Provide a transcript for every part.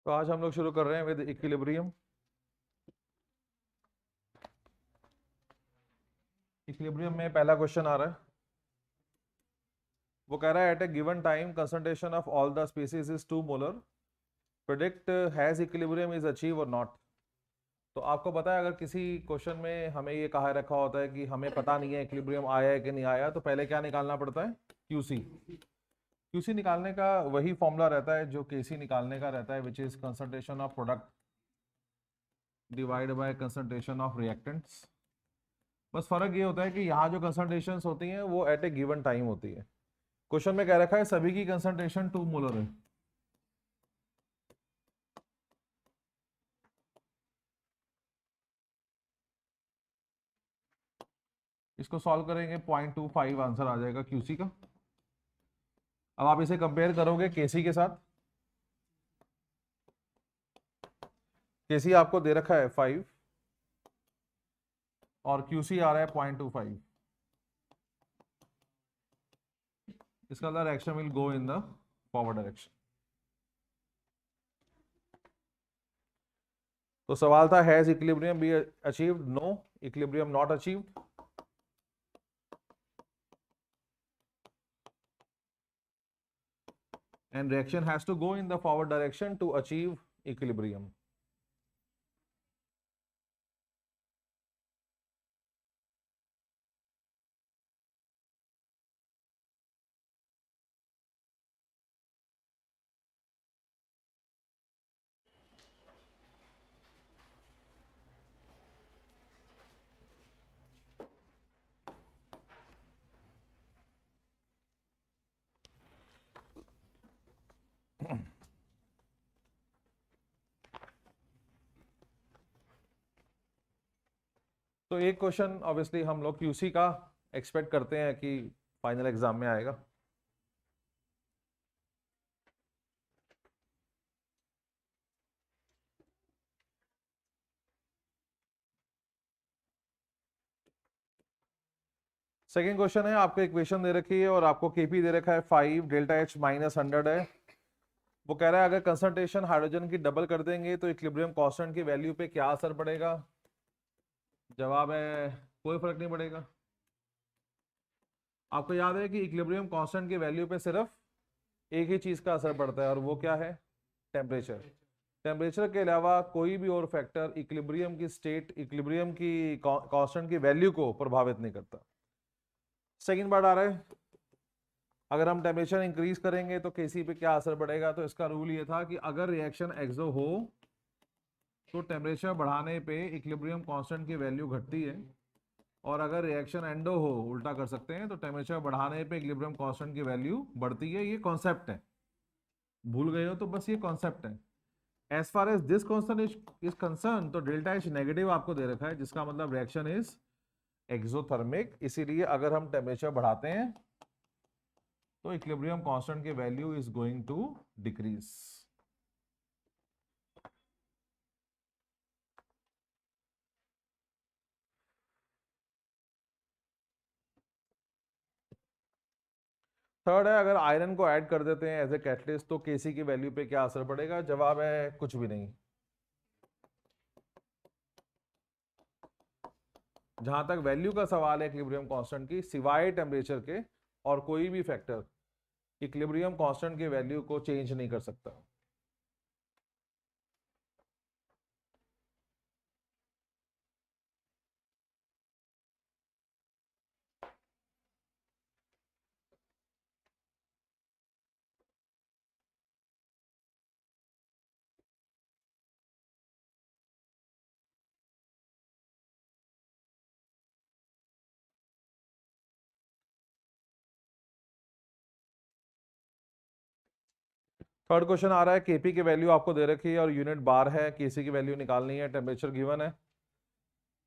तो आज हम लोग शुरू कर रहे हैं विद इक्विलिब्रियम। इक्विलिब्रियम में पहला क्वेश्चन आ रहा है। वो कह रहा है at a given time concentration of all the species is 2 molar, predict has equilibrium is achieve और नॉट। तो आपको पता है, अगर किसी क्वेश्चन में हमें ये कहा रखा होता है कि हमें पता नहीं है इक्विलिब्रियम आया है कि नहीं आया, तो पहले क्या निकालना पड़ता है? क्यूसी। क्यूसी निकालने का वही फॉर्मूला रहता है जो केसी निकालने का रहता है, which is concentration of product divide by concentration of reactants. बस फर्क ये होता है कि यहाँ जो कंसंट्रेशन होती हैं वो एट ए गिवन टाइम होती है। क्वेश्चन में कह रखा है सभी की कंसंट्रेशन 2 मोलर है। इसको सॉल्व करेंगे 0.25 आंसर आ जाएगा क्यूसी का। अब आप इसे कंपेयर करोगे केसी के साथ। केसी आपको दे रखा है 5 और क्यूसी आ रहा है 0.25। इसका मतलब reaction will go in the forward direction. तो सवाल था has equilibrium be achieved? No, equilibrium not achieved. And reaction has to go in the forward direction to achieve equilibrium. तो एक क्वेश्चन ऑब्वियसली हम लोग क्यूसी का एक्सपेक्ट करते हैं कि फाइनल एग्जाम में आएगा। सेकेंड क्वेश्चन है, आपको इक्वेशन दे रखी है और आपको केपी दे रखा है 5, डेल्टा एच -100 है। वो कह रहा है अगर कंसंट्रेशन हाइड्रोजन की डबल कर देंगे तो इक्विलिब्रियम कांस्टेंट की वैल्यू पे क्या असर पड़ेगा? जवाब है कोई फर्क नहीं पड़ेगा। आपको याद है कि इक्विलिब्रियम कांस्टेंट की वैल्यू पे सिर्फ एक ही चीज का असर पड़ता है और वो क्या है? टेम्परेचर। टेम्परेचर के अलावा कोई भी और फैक्टर इक्विलिब्रियम की स्टेट, इक्विलिब्रियम की कांस्टेंट की वैल्यू को प्रभावित नहीं करता। सेकंड पार्ट आ रहा है, अगर हम टेम्परेचर इंक्रीज करेंगे तो केसी पे क्या असर पड़ेगा? तो इसका रूल ये था कि अगर रिएक्शन एक्सो हो तो टेम्परेचर बढ़ाने पे इक्विलिब्रियम कांस्टेंट की वैल्यू घटती है, और अगर रिएक्शन एंडो हो, उल्टा कर सकते हैं, तो टेम्परेचर बढ़ाने पे इक्विलिब्रियम कांस्टेंट की वैल्यू बढ़ती है। ये कॉन्सेप्ट है, भूल गए हो तो बस ये कॉन्सेप्ट है। As far as this constant is concern, तो डेल्टा एच नेगेटिव आपको दे रखा है, जिसका मतलब रिएक्शन इज एक्सोथर्मिक। इसीलिए अगर हम टेम्परेचर बढ़ाते हैं तो इक्विलिब्रियम कांस्टेंट की value is going to decrease. Third है, अगर आयरन को ऐड कर देते हैं एज ए कैटलिस्ट तो केसी की वैल्यू पे क्या असर पड़ेगा? जवाब है कुछ भी नहीं। जहां तक वैल्यू का सवाल है इक्विलिब्रियम कांस्टेंट की, सिवाय टेम्परेचर के और कोई भी फैक्टर इक्विलिब्रियम कांस्टेंट की वैल्यू को चेंज नहीं कर सकता। थर्ड क्वेश्चन आ रहा है, केपी की वैल्यू आपको दे रखी है और यूनिट बार है, केसी की वैल्यू निकालनी है, टेम्परेचर गिवन है।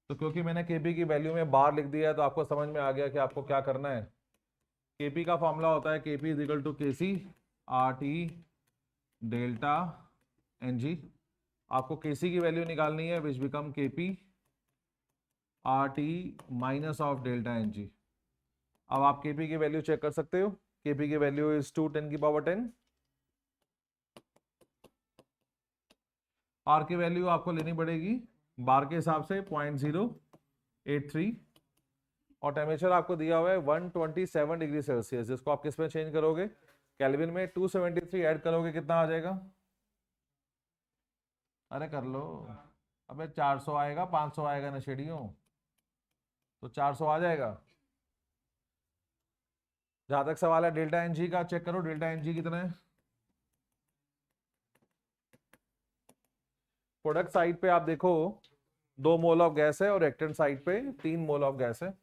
तो क्योंकि मैंने केपी की वैल्यू में बार लिख दिया है तो आपको समझ में आ गया कि आपको क्या करना है। केपी का फॉर्मूला होता है KP is equal to KC R T delta N G. आपको केसी की वैल्यू निकालनी है, which become KP R T minus of delta N G. अब आप केपी की वैल्यू चेक कर सकते हो। केपी की वैल्यू इज 2 10 की पावर 10। आर की वैल्यू आपको लेनी पड़ेगी बार के हिसाब से 0.083 और टेम्परेचर आपको दिया हुआ है 127 डिग्री सेल्सियस, जिसको आप किस में चेंज करोगे, केल्विन में। 273 ऐड करोगे कितना आ जाएगा, अरे कर लो, अबे 400 आएगा 500 आएगा नशेड़ियों, तो 400 आ जाएगा। जहां तक सवाल है डेल्टा एन जी का, चेक करो डेल्टा एन जी कितना है। प्रोडक्ट साइड पे आप देखो 2 मोल ऑफ गैस है और रिएक्टेंट साइड पे 3 मोल ऑफ गैस है।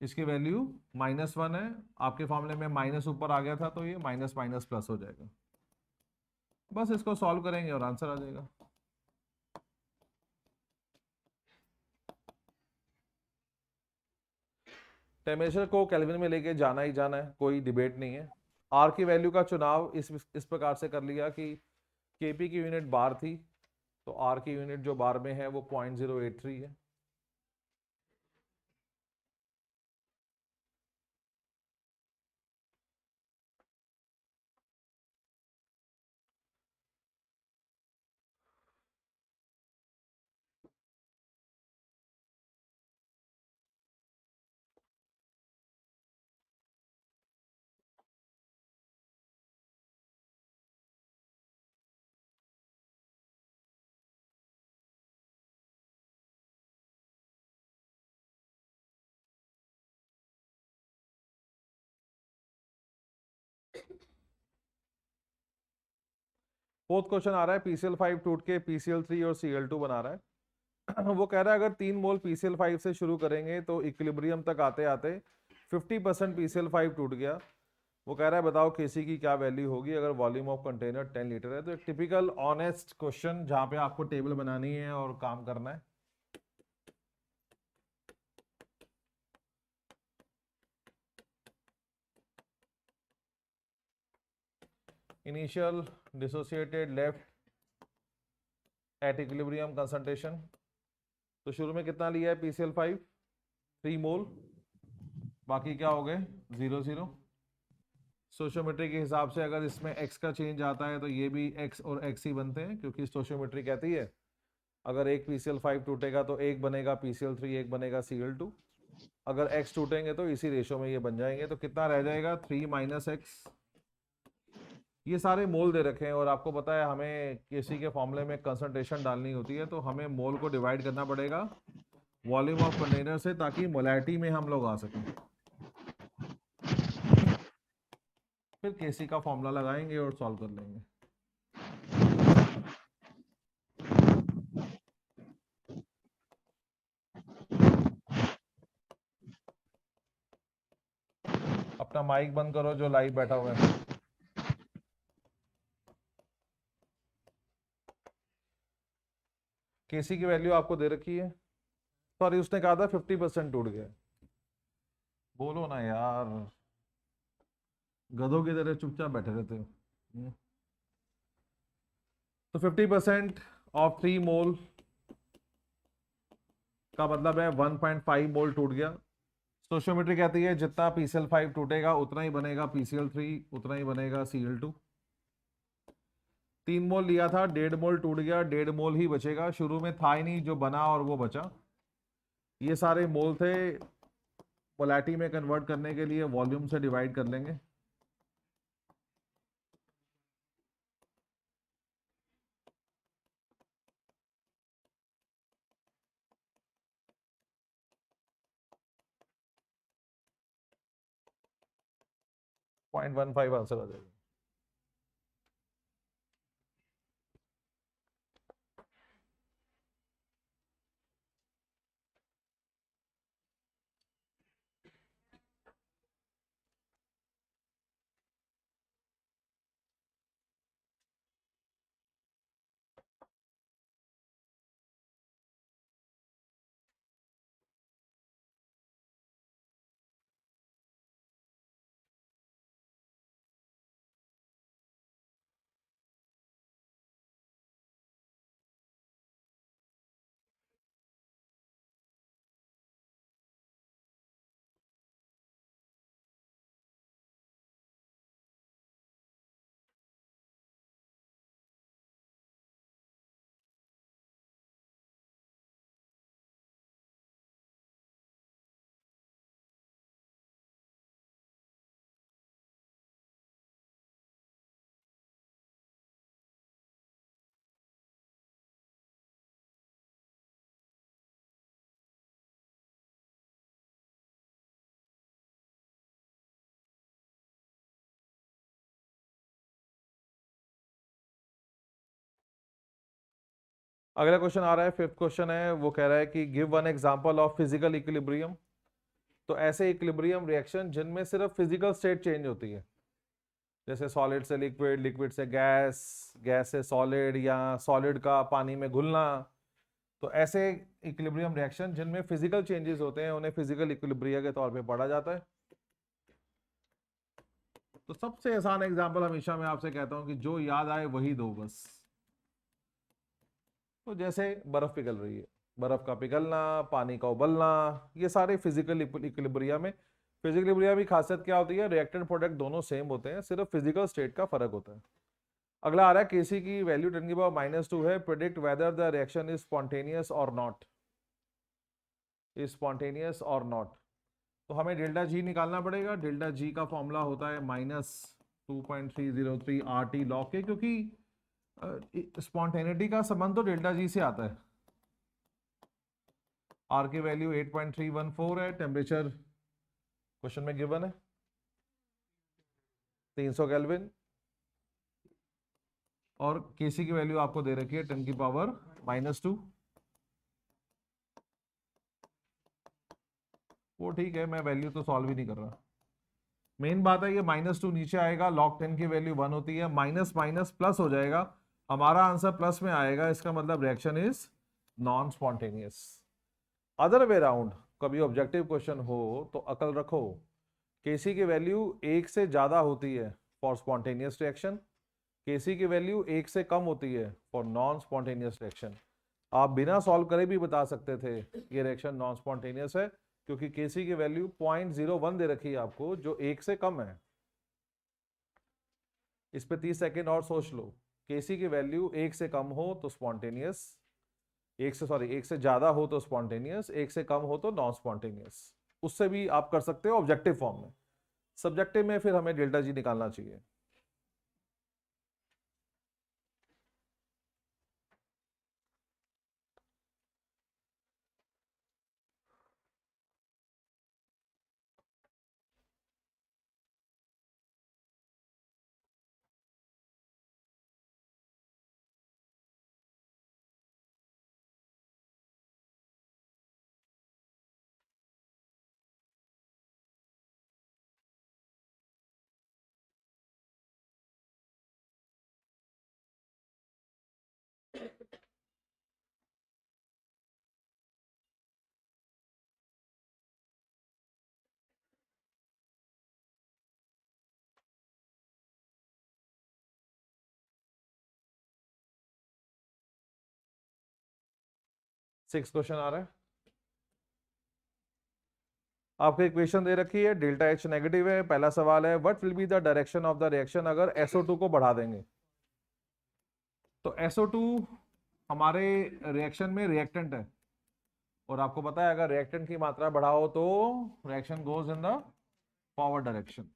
इसकी वैल्यू -1 है, आपके फॉर्मूले में माइनस ऊपर आ गया था तो ये माइनस माइनस प्लस हो जाएगा। बस इसको सॉल्व करेंगे और आंसर आ जाएगा। टेम्परेचर को केल्विन में लेके जाना ही जाना है, कोई डिबेट नहीं है। आर की वैल्यू का चुनाव इस प्रकार से कर लिया कि केपी की यूनिट बार थी, तो आर की यूनिट जो बार में है वो 0.083 है। फोर्थ क्वेश्चन आ रहा है, PCl5 टूट के PCl3 और Cl2 बना रहा है। वो कह रहा है अगर 3 मोल PCl5 से शुरू करेंगे तो इक्विलिब्रियम तक आते आते 50% PCl5 टूट गया। वो कह रहा है बताओ केसी की क्या वैल्यू होगी अगर वॉल्यूम ऑफ कंटेनर 10 लीटर है। तो एक टिपिकल ऑनेस्ट क्वेश्चन जहां पे आपको टेबल बनानी है और काम करना है। Initial dissociated left at equilibrium concentration, तो शुरू में कितना लिया है PCl5, 3 मोल, बाकी क्या हो गए 0 0। स्टोइचियोमेट्री के हिसाब से अगर इसमें x का चेंज आता है तो ये भी x और x ही बनते हैं, क्योंकि स्टोइचियोमेट्री कहती है अगर एक PCl5 टूटेगा तो एक बनेगा PCl3, एक बनेगा Cl2। अगर x टूटेंगे तो इसी रेशो में ये बन जाएंगे। तो कितना रह जाएगा 3 - x। ये सारे मोल दे रखे हैं और आपको पता है हमें केसी के फॉर्मूले में कंसंट्रेशन डालनी होती है, तो हमें मोल को डिवाइड करना पड़ेगा वॉल्यूम ऑफ कंटेनर से, ताकि मोलैरिटी में हम लोग आ सकें। फिर केसी का फॉर्मूला लगाएंगे और सॉल्व कर लेंगे। अपना माइक बंद करो जो लाइव बैठा हुआ है। केसी की वैल्यू आपको दे रखी है, सॉरी उसने कहा था 50% टूट गया। बोलो ना यार, गधों की तरह चुपचाप बैठे रहते हो। तो 50% ऑफ 3 मोल का मतलब है 1.5 मोल टूट गया। स्टोइचियोमेट्री कहती है जितना PCl5 टूटेगा उतना ही बनेगा PCl3, उतना ही बनेगा Cl2। 3 मोल लिया था, 1.5 मोल टूट गया, 1.5 मोल ही बचेगा। शुरू में था ही नहीं, जो बना और वो बचा। ये सारे मोल थे, मोलैरिटी में कन्वर्ट करने के लिए वॉल्यूम से डिवाइड कर लेंगे। .15 आंसर आ जाएगा। अगला क्वेश्चन आ रहा है, फिफ्थ क्वेश्चन है, वो कह रहा है कि give one example of physical equilibrium. तो ऐसे इक्विलिब्रियम रिएक्शन जिनमें सिर्फ फिजिकल स्टेट चेंज होती है, जैसे सॉलिड से लिक्विड, लिक्विड से गैस, गैस से सॉलिड, या सॉलिड का पानी में घुलना। तो ऐसे इक्विलिब्रियम रिएक्शन जिनमें फिजिकल चेंजेस होते हैं उन्हें फिजिकल इक्विलिब्रिया के तौर पे पढ़ा जाता है। तो सबसे आसान एग्जांपल हमेशा मैं आपसे कहता हूं कि जो याद आए वही दो बस। तो जैसे बर्फ पिघल रही है, बर्फ का पिघलना, पानी का उबलना, ये सारे फिजिकल इक्विलिब्रिया में। फिजिकल इक्विलिब्रिया की खासियत क्या होती है, रिएक्टेंट प्रोडक्ट दोनों सेम होते हैं, सिर्फ फिजिकल स्टेट का फर्क होता है। अगला आ रहा है, केसी की वैल्यू 10⁻⁻² है, predict whether the reaction is spontaneous और नॉट, इज स्पॉन्टेनियस और नॉट। तो हमें डेल्टा जी निकालना पड़ेगा। डेल्टा जी का फॉर्मूला होता है -2.303 RT लॉग के, क्योंकि स्पॉन्टेनिटी का संबंध तो डेल्टा जी से आता है। आर की वैल्यू 8.314 है, टेम्परेचर क्वेश्चन में गिवन है 300 केल्विन, और केसी की वैल्यू आपको दे रखी है 10⁻²। वो ठीक है, मैं वैल्यू तो सॉल्व ही नहीं कर रहा। मेन बात है ये -2 नीचे आएगा, log 10 की वैल्यू 1 होती है, माइनस माइनस प्लस हो जाएगा, हमारा आंसर प्लस में आएगा, इसका मतलब reaction is non spontaneous. Other way round, कभी ऑब्जेक्टिव क्वेश्चन हो तो अकल रखो, केसी की वैल्यू 1 से ज्यादा होती है फॉर स्पॉन्टेनियस रिएक्शन, केसी की वैल्यू 1 से कम होती है फॉर नॉन स्पॉन्टेनियस रिएक्शन। आप बिना सॉल्व करे भी बता सकते थे ये रिएक्शन नॉन स्पॉन्टेनियस है, क्योंकि केसी की वैल्यू 0.01 दे रखी है आपको, जो 1 से कम है। इस पे 30 सेकेंड और सोच लो, केसी की वैल्यू 1 से कम हो तो स्पॉन्टेनियस, 1 से ज्यादा हो तो स्पॉन्टेनियस, 1 से कम हो तो नॉन स्पॉन्टेनियस। उससे भी आप कर सकते हो ऑब्जेक्टिव फॉर्म में। सब्जेक्टिव में फिर हमें डेल्टा जी निकालना चाहिए। सिक्स क्वेश्चन आ रहा है, आपको इक्वेशन दे रखी है, डेल्टा एच नेगेटिव है। पहला सवाल है, what will be the direction of the reaction अगर SO2 को बढ़ा देंगे। तो SO2 हमारे रिएक्शन में रिएक्टेंट है, और आपको पता है अगर रिएक्टेंट की मात्रा बढ़ाओ तो reaction goes in the forward direction.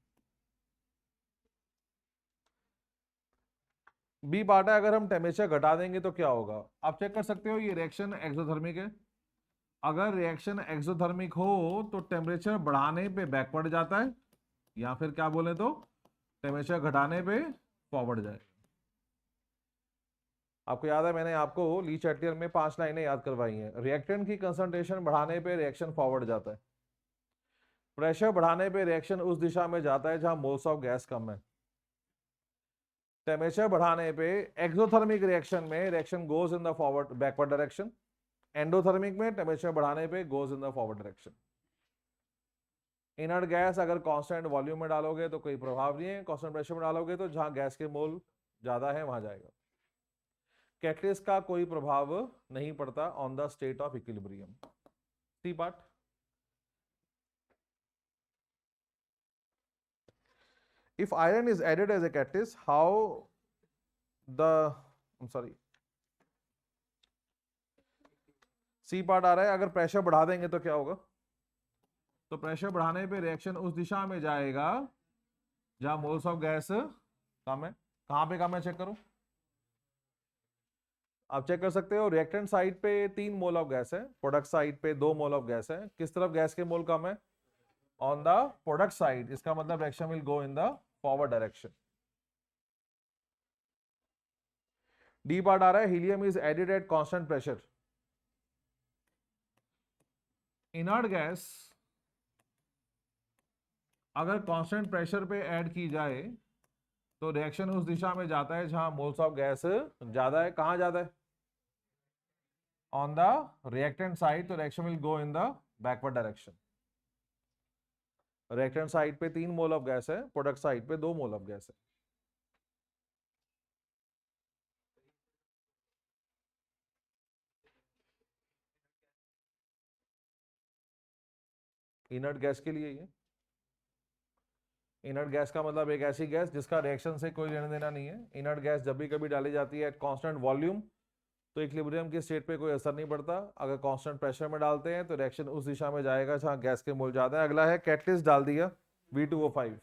B part है, अगर हम टेम्परेचर घटा देंगे तो क्या होगा। आप चेक कर सकते हो, ये रिएक्शन एक्सोथर्मिक है। अगर रिएक्शन एक्सोथर्मिक हो तो टेम्परेचर बढ़ाने पे बैकवर्ड जाता है, या फिर क्या बोले तो टेम्परेचर घटाने पे फॉरवर्ड जाए। आपको याद है मैंने आपको ली चैटियर में 5 लाइनें याद करवाई हैं। रिएक्टेंट की कंसंट्रेशन बढ़ाने पे रिएक्शन फॉरवर्ड जाता है, प्रेशर बढ़ाने पे रिएक्शन उस दिशा में जाता है जहां मोल्स ऑफ गैस कम है, टेम्परेचर बढ़ाने पे एक्सोथर्मिक रिएक्शन में reaction goes in the forward backward direction, endothermic में टेम्परेचर बढ़ाने पे goes in the forward direction. Inert gas अगर कांस्टेंट वॉल्यूम में डालोगे तो कोई प्रभाव नहीं है, कांस्टेंट प्रेशर में डालोगे तो जहां गैस के मोल ज्यादा है वहां जाएगा। कैटलिस्ट का कोई प्रभाव नहीं पड़ता on the state of equilibrium. C part, if iron is added as a catalyst, how the I'm sorry, C part आ रहा है, अगर प्रेशर बढ़ा देंगे तो क्या होगा। तो प्रेशर बढ़ाने पे रिएक्शन उस दिशा में जाएगा जहां मोल्स ऑफ गैस कम है। कहां पे कम है चेक करो, आप चेक कर सकते हो। रिएक्टेंट साइड पे 3 मोल ऑफ गैस है, प्रोडक्ट साइड पे 2 मोल ऑफ गैस है। किस तरफ गैस के मोल कम है, ऑन द प्रोडक्ट साइड, इसका मतलब reaction will go in the forward direction. D part आ रहा है, helium is added at constant pressure. Inert gas अगर कांस्टेंट प्रेशर पे ऐड की जाए तो रिएक्शन उस दिशा में जाता है जहां मोल्स ऑफ गैस ज्यादा है। कहां ज्यादा है? ऑन द रिएक्टेंट साइड, तो reaction will go in the backward direction. Reactant side पे 3 मोल ऑफ गैस है, प्रोडक्ट साइड पे 2 मोल ऑफ गैस है। इनर्ट गैस के लिए ये इनर्ट गैस का मतलब एक ऐसी गैस जिसका रिएक्शन से कोई लेना देना नहीं है। इनर्ट गैस जब भी कभी डाली जाती है एट कांस्टेंट वॉल्यूम तो इक्विलिब्रियम की स्टेट पे कोई असर नहीं पड़ता। अगर कांस्टेंट प्रेशर में डालते हैं तो रिएक्शन उस दिशा में जाएगा जहां गैस के मोल ज्यादा है। अगला है कैटलिस्ट डाल दिया V2O5,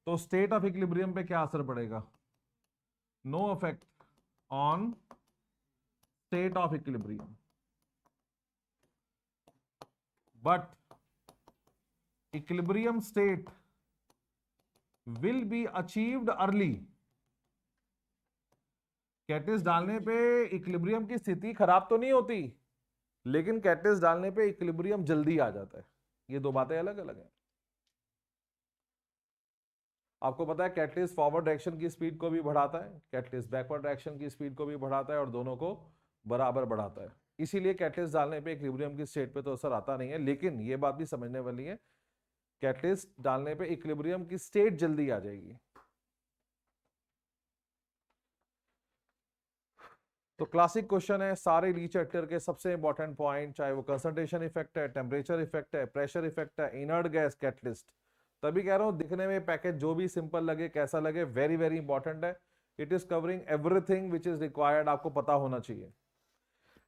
तो स्टेट ऑफ इक्विलिब्रियम पे क्या असर पड़ेगा? No effect on state of equilibrium, but equilibrium state will be achieved early. Catalyst डालने पे इक्विलिब्रियम की स्थिति खराब तो नहीं होती, लेकिन कैटलिस्ट डालने पे इक्विलिब्रियम जल्दी आ जाता है। ये दो बातें अलग अलग हैं। आपको पता है कैटलिस्ट फॉरवर्ड डायरेक्शन की स्पीड को भी बढ़ाता है, कैटलिस्ट बैकवर्ड डायरेक्शन की स्पीड को भी बढ़ाता है, और दोनों को बराबर बढ़ाता है। इसीलिए कैटलिस्ट डालने पे इक्विलिब्रियम की स्टेट पे तो असर आता नहीं है, लेकिन ये बात भी समझने वाली है, कैटलिस्ट डालने पे इक्विलिब्रियम की स्टेट जल्दी आ जाएगी। तो क्लासिक क्वेश्चन है, सारे रिएक्टर के सबसे इंपॉर्टेंट पॉइंट, चाहे वो कंसंट्रेशन इफेक्ट है, टेम्परेचर इफेक्ट है, प्रेशर इफेक्ट है, इनर्ट गैस, कैटलिस्ट। तभी कह रहा हूं दिखने में पैकेज जो भी सिंपल लगे, कैसा लगे, वेरी वेरी इंपॉर्टेंट है। It is covering everything which is required, आपको पता होना चाहिए।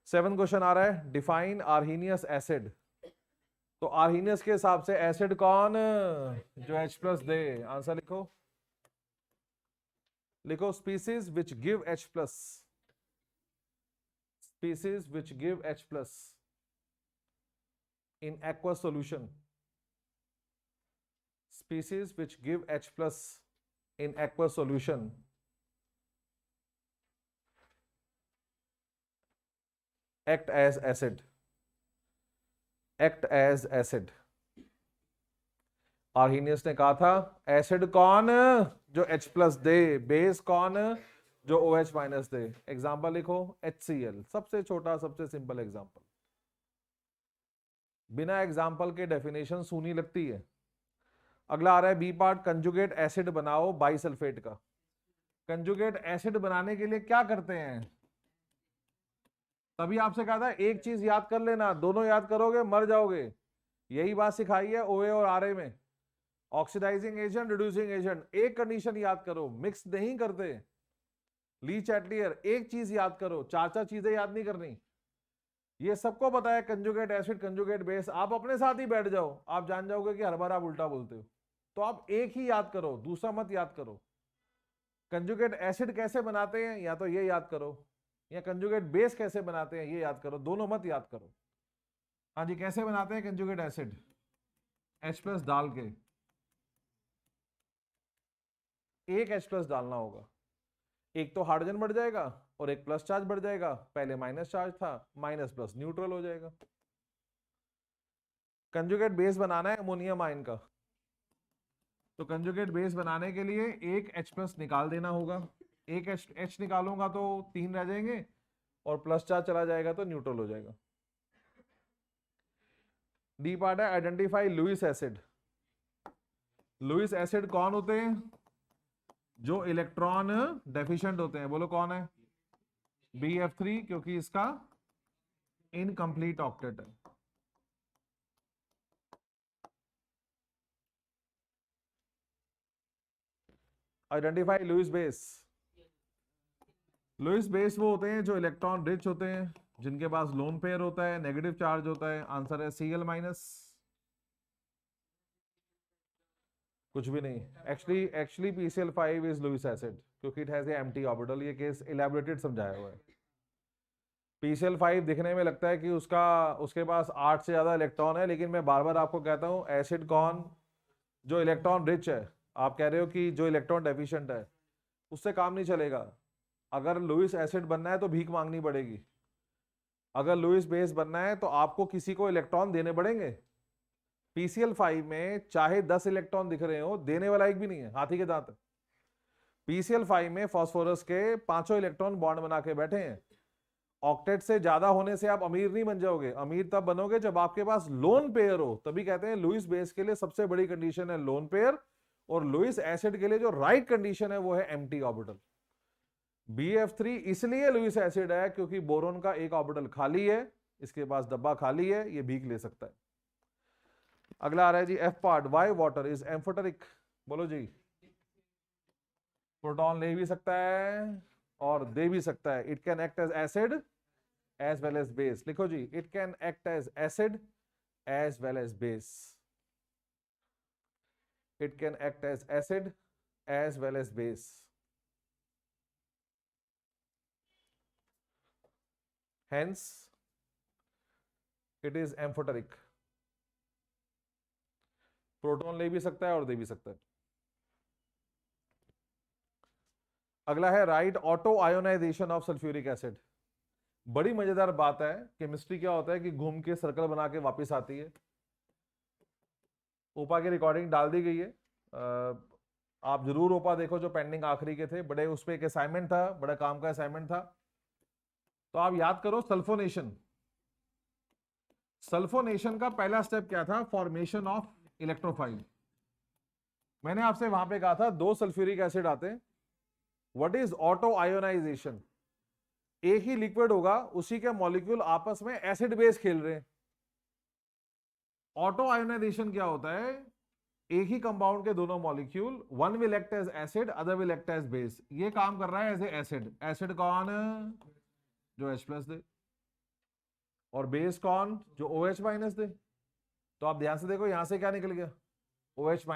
7 क्वेश्चन आ रहा है, डिफाइन आर्हीनियस एसिड। तो आर्हीनियस के हिसाब से एसिड कौन? जो H+ दे। आंसर लिखो, लिखो species which give H+, species which give H+ in aqueous solution, species which give H+ in aqueous solution act as acid, act as acid। Arrhenius ने कहा था एसिड कौन? जो H+ दे। बेस कौन? जो OH- दे। Example लिखो HCl, सबसे छोटा सबसे सिंपल एग्जाम्पल। बिना एग्जाम्पल के डेफिनेशन सूनी लगती है। अगला आ रहा है बी पार्ट, कंजुगेट एसिड बनाओ बाइसल्फेट का। कंजुगेट एसिड बनाने के लिए क्या करते हैं? तभी आपसे कहा था एक चीज याद कर लेना, दोनों याद करोगे मर जाओगे। यही बात सिखाई है OA और RA में, ऑक्सीडाइजिंग एजेंट, रिड्यूसिंग एजेंट। एक कंडीशन याद करो, मिक्स नहीं करते। ली चैटलियर, एक चीज याद करो, 4 चीजें याद नहीं करनी। ये सबको पता है कंजुगेट एसिड, कंजुगेट बेस। आप अपने साथ ही बैठ जाओ, आप जान जाओगे कि हर बार आप उल्टा बोलते हो। तो आप एक ही याद करो, दूसरा मत याद करो। कंजुगेट एसिड कैसे बनाते हैं या तो ये याद करो, या कंजुगेट बेस कैसे बनाते हैं ये याद करो, दोनों मत याद करो। हाँ जी, कैसे बनाते हैं कंजुगेट एसिड? H+ डाल के, एक H+ डालना होगा। एक तो हाइड्रोजन बढ़ जाएगा और एक प्लस चार्ज बढ़ जाएगा। पहले माइनस चार्ज था, माइनस प्लस न्यूट्रल हो जाएगा। कंजुगेट बेस बनाना है अमोनियम आयन का, तो कंजुगेट बेस बनाने के लिए एक H+ निकाल देना होगा। एक H निकालूंगा तो 3 रह जाएंगे, और प्लस चार्ज चला जाएगा तो न्यूट्रल हो जाएगा। डी पार्ट है, identify Lewis acid. Lewis acid कौन होते हैं? जो इलेक्ट्रॉन डेफिशिएंट होते हैं। बोलो कौन है? BF3, क्योंकि इसका इनकम्प्लीट ऑक्टेट है। Identify Lewis base. Lewis base वो होते हैं जो इलेक्ट्रॉन रिच होते हैं, जिनके पास लोन पेयर होता है, नेगेटिव चार्ज होता है। आंसर है Cl-। कुछ भी नहीं, actually PCl5 is Lewis acid, क्योंकि it has a empty orbital. ये केस इलैबोरेटेड समझाया हुआ है। PCl5 दिखने में लगता है कि उसके पास 8 से ज्यादा इलेक्ट्रॉन है, लेकिन मैं बार बार आपको कहता हूं एसिड कौन? जो इलेक्ट्रॉन रिच है। आप कह रहे हो कि जो इलेक्ट्रॉन डेफिशिएंट है, उससे काम नहीं चलेगा। अगर लुईस एसिड बनना है तो भीख मांगनी पड़ेगी, अगर लुईस बेस बनना है तो आपको किसी को इलेक्ट्रॉन देने पड़ेंगे। PCl5 में चाहे 10 इलेक्ट्रॉन दिख रहे हो, देने वाला एक भी नहीं है, हाथी के दांत। PCl5 में फास्फोरस के 5 इलेक्ट्रॉन बॉन्ड बना के बैठे हैं। ऑक्टेट से ज्यादा होने से आप अमीर नहीं बन जाओगे, अमीर तब बनोगे जब आपके पास लोन पेयर हो, तभी कहते हैं लुईस बेस के लिए सबसे बड़ी कंडीशन है लोन पेयर, और लुईस एसिड के लिए जो राइट कंडीशन है वो है एम्प्टी ऑर्बिटल। BF3 इसलिए लुईस एसिड है क्योंकि बोरोन का एक ऑर्बिटल खाली है, इसके पास डब्बा खाली है, ये भीख ले सकता है। अगला आ रहा है जी F part, Y water is amphoteric. बोलो जी। प्रोटॉन ले भी सकता है और दे भी सकता है। It can act as acid as well as base. लिखो जी, it can act as acid as well as base. It can act as acid as well as base. Hence it is amphoteric. Proton ले भी सकता है और दे भी सकता है। अगला है write auto ionisation of sulphuric acid. बड़ी मजेदार बात है, केमिस्ट्री क्या होता है कि घूम के सर्कल बना के वापस आती है। ओपा की रिकॉर्डिंग डाल दी गई है, आप जरूर ओपा देखो जो पेंडिंग आखिरी के थे, बड़े उस पर एक असाइनमेंट था, बड़ा काम का असाइनमेंट था। तो आप याद करो सल्फोनेशन। सल्फोनेशन का पहला स्टेप क्या था? Formation of electrophile. मैंने आपसे वहां पे कहा था 2 सल्फ्यूरिक एसिड आते हैं। What is auto ionisation? एक ही लिक्विड होगा, उसी के मॉलिक्यूल आपस में एसिड बेस खेल रहे हैं। ऑटो आयोनाइजेशन क्या होता है? एक ही कंपाउंड के दोनों molecule, one will act as acid, other will act as base. ये काम कर रहा है एज ए एसिड। एसिड कौन? जो H+ दे, और बेस कौन? जो OH- दे। तो आप ध्यान से देखो, यहां से क्या निकल गया? OH-,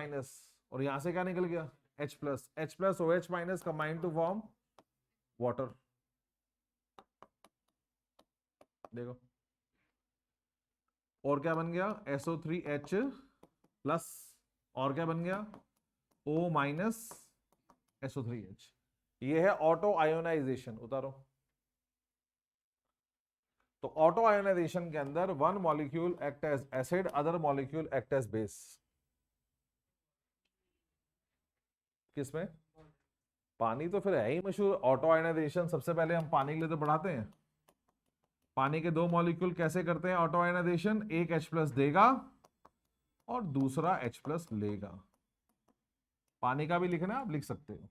और यहां से क्या निकल गया? H+। H+ OH- combine to form water. देखो, और क्या बन गया? SO3H+, और क्या बन गया? O- SO3H। ये है ऑटो आयोनाइजेशन। उतारो। तो ऑटो आयोनाइजेशन के अंदर one molecule act as acid, other molecule act as base. किसमें? पानी तो फिर है ही मशहूर। ऑटो आयोनाइजेशन सबसे पहले हम पानी के लिए तो बढ़ाते हैं। पानी के 2 मॉलिक्यूल कैसे करते हैं ऑटो आयोनाइजेशन? एक H+ देगा और दूसरा H+ लेगा। पानी का भी लिखना है, आप लिख सकते हो।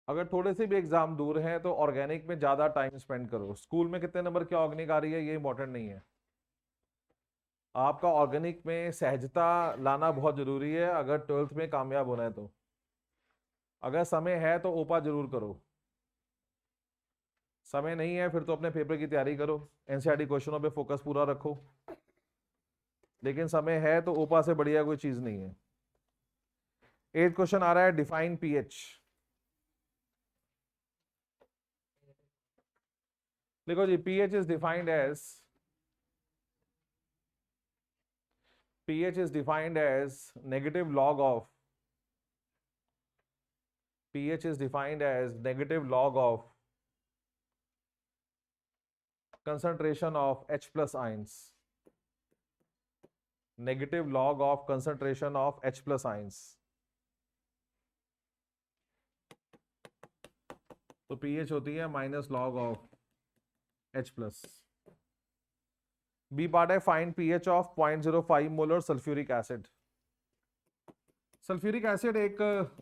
अगर थोड़े से भी एग्जाम दूर हैं तो ऑर्गेनिक में ज्यादा टाइम स्पेंड करो। स्कूल में कितने नंबर की ऑर्गेनिक आ रही है ये इंपॉर्टेंट नहीं है। आपका ऑर्गेनिक में सहजता लाना बहुत जरूरी है अगर 12th में कामयाब होना है तो। अगर समय है तो ओपा जरूर करो, समय नहीं है फिर तो अपने पेपर की तैयारी करो, NCERT क्वेश्चनों पे फोकस पूरा रखो। लेकिन समय है तो ओपा से बढ़िया कोई चीज नहीं है। 8th क्वेश्चन आ रहा है, डिफाइन pH। देखो जी, pH is defined as negative log of pH is defined as negative log of concentration of H+ ions, negative log of concentration of H+ ions। तो pH होती है -log of H+। B part है, find pH of 0.05 molar sulphuric acid. Sulphuric acid एक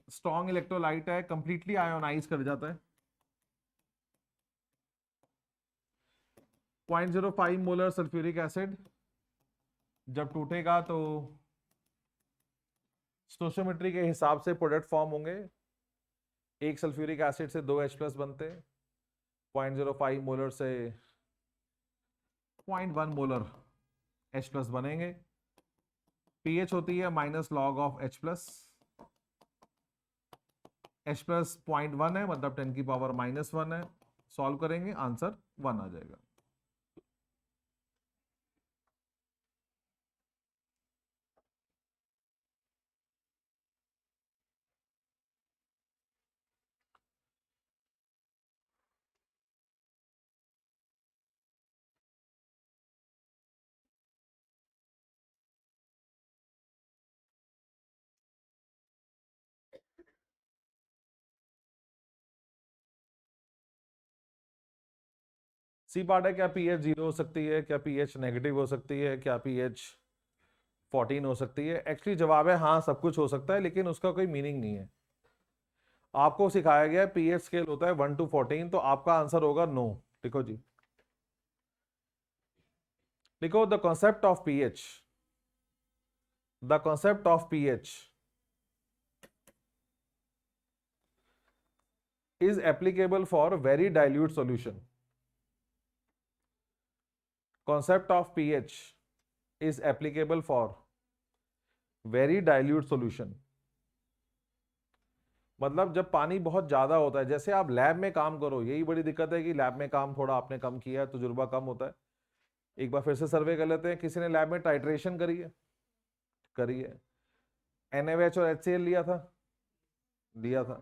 strong electrolyte है, completely ionise कर जाता है। 0.05 molar sulphuric acid जब टूटेगा तो स्टोइचियोमेट्री के हिसाब से प्रोडक्ट फॉर्म होंगे। एक सल्फ्यूरिक एसिड से 2 H+ बनते, 0.05 मोलर से 0.1 मोलर H+ बनेंगे। pH होती है -log of H+। H plus 0.1 है, मतलब 10⁻⁻1 है। सॉल्व करेंगे, आंसर 1 आ जाएगा। सी पार्ट है, क्या पीएच 0 हो सकती है, क्या पीएच नेगेटिव हो सकती है, क्या पीएच 14 हो सकती है? एक्चुअली जवाब है हाँ, सब कुछ हो सकता है, लेकिन उसका कोई मीनिंग नहीं है। आपको सिखाया गया है पीएच स्केल होता है 1 to 14, तो आपका आंसर होगा नो। लिखो जी, लिखो the concept of pH, the concept of pH is applicable for very dilute solution. Concept of pH is applicable for very dilute solution. मतलब जब पानी बहुत ज्यादा होता है, जैसे आप लैब में काम करो, यही बड़ी दिक्कत है कि लैब में काम थोड़ा आपने कम किया है, तजुर्बा कम होता है। एक बार फिर से सर्वे कर लेते हैं, किसी ने लैब में टाइट्रेशन करी है? करी है। NaOH और HCl लिया था? लिया था।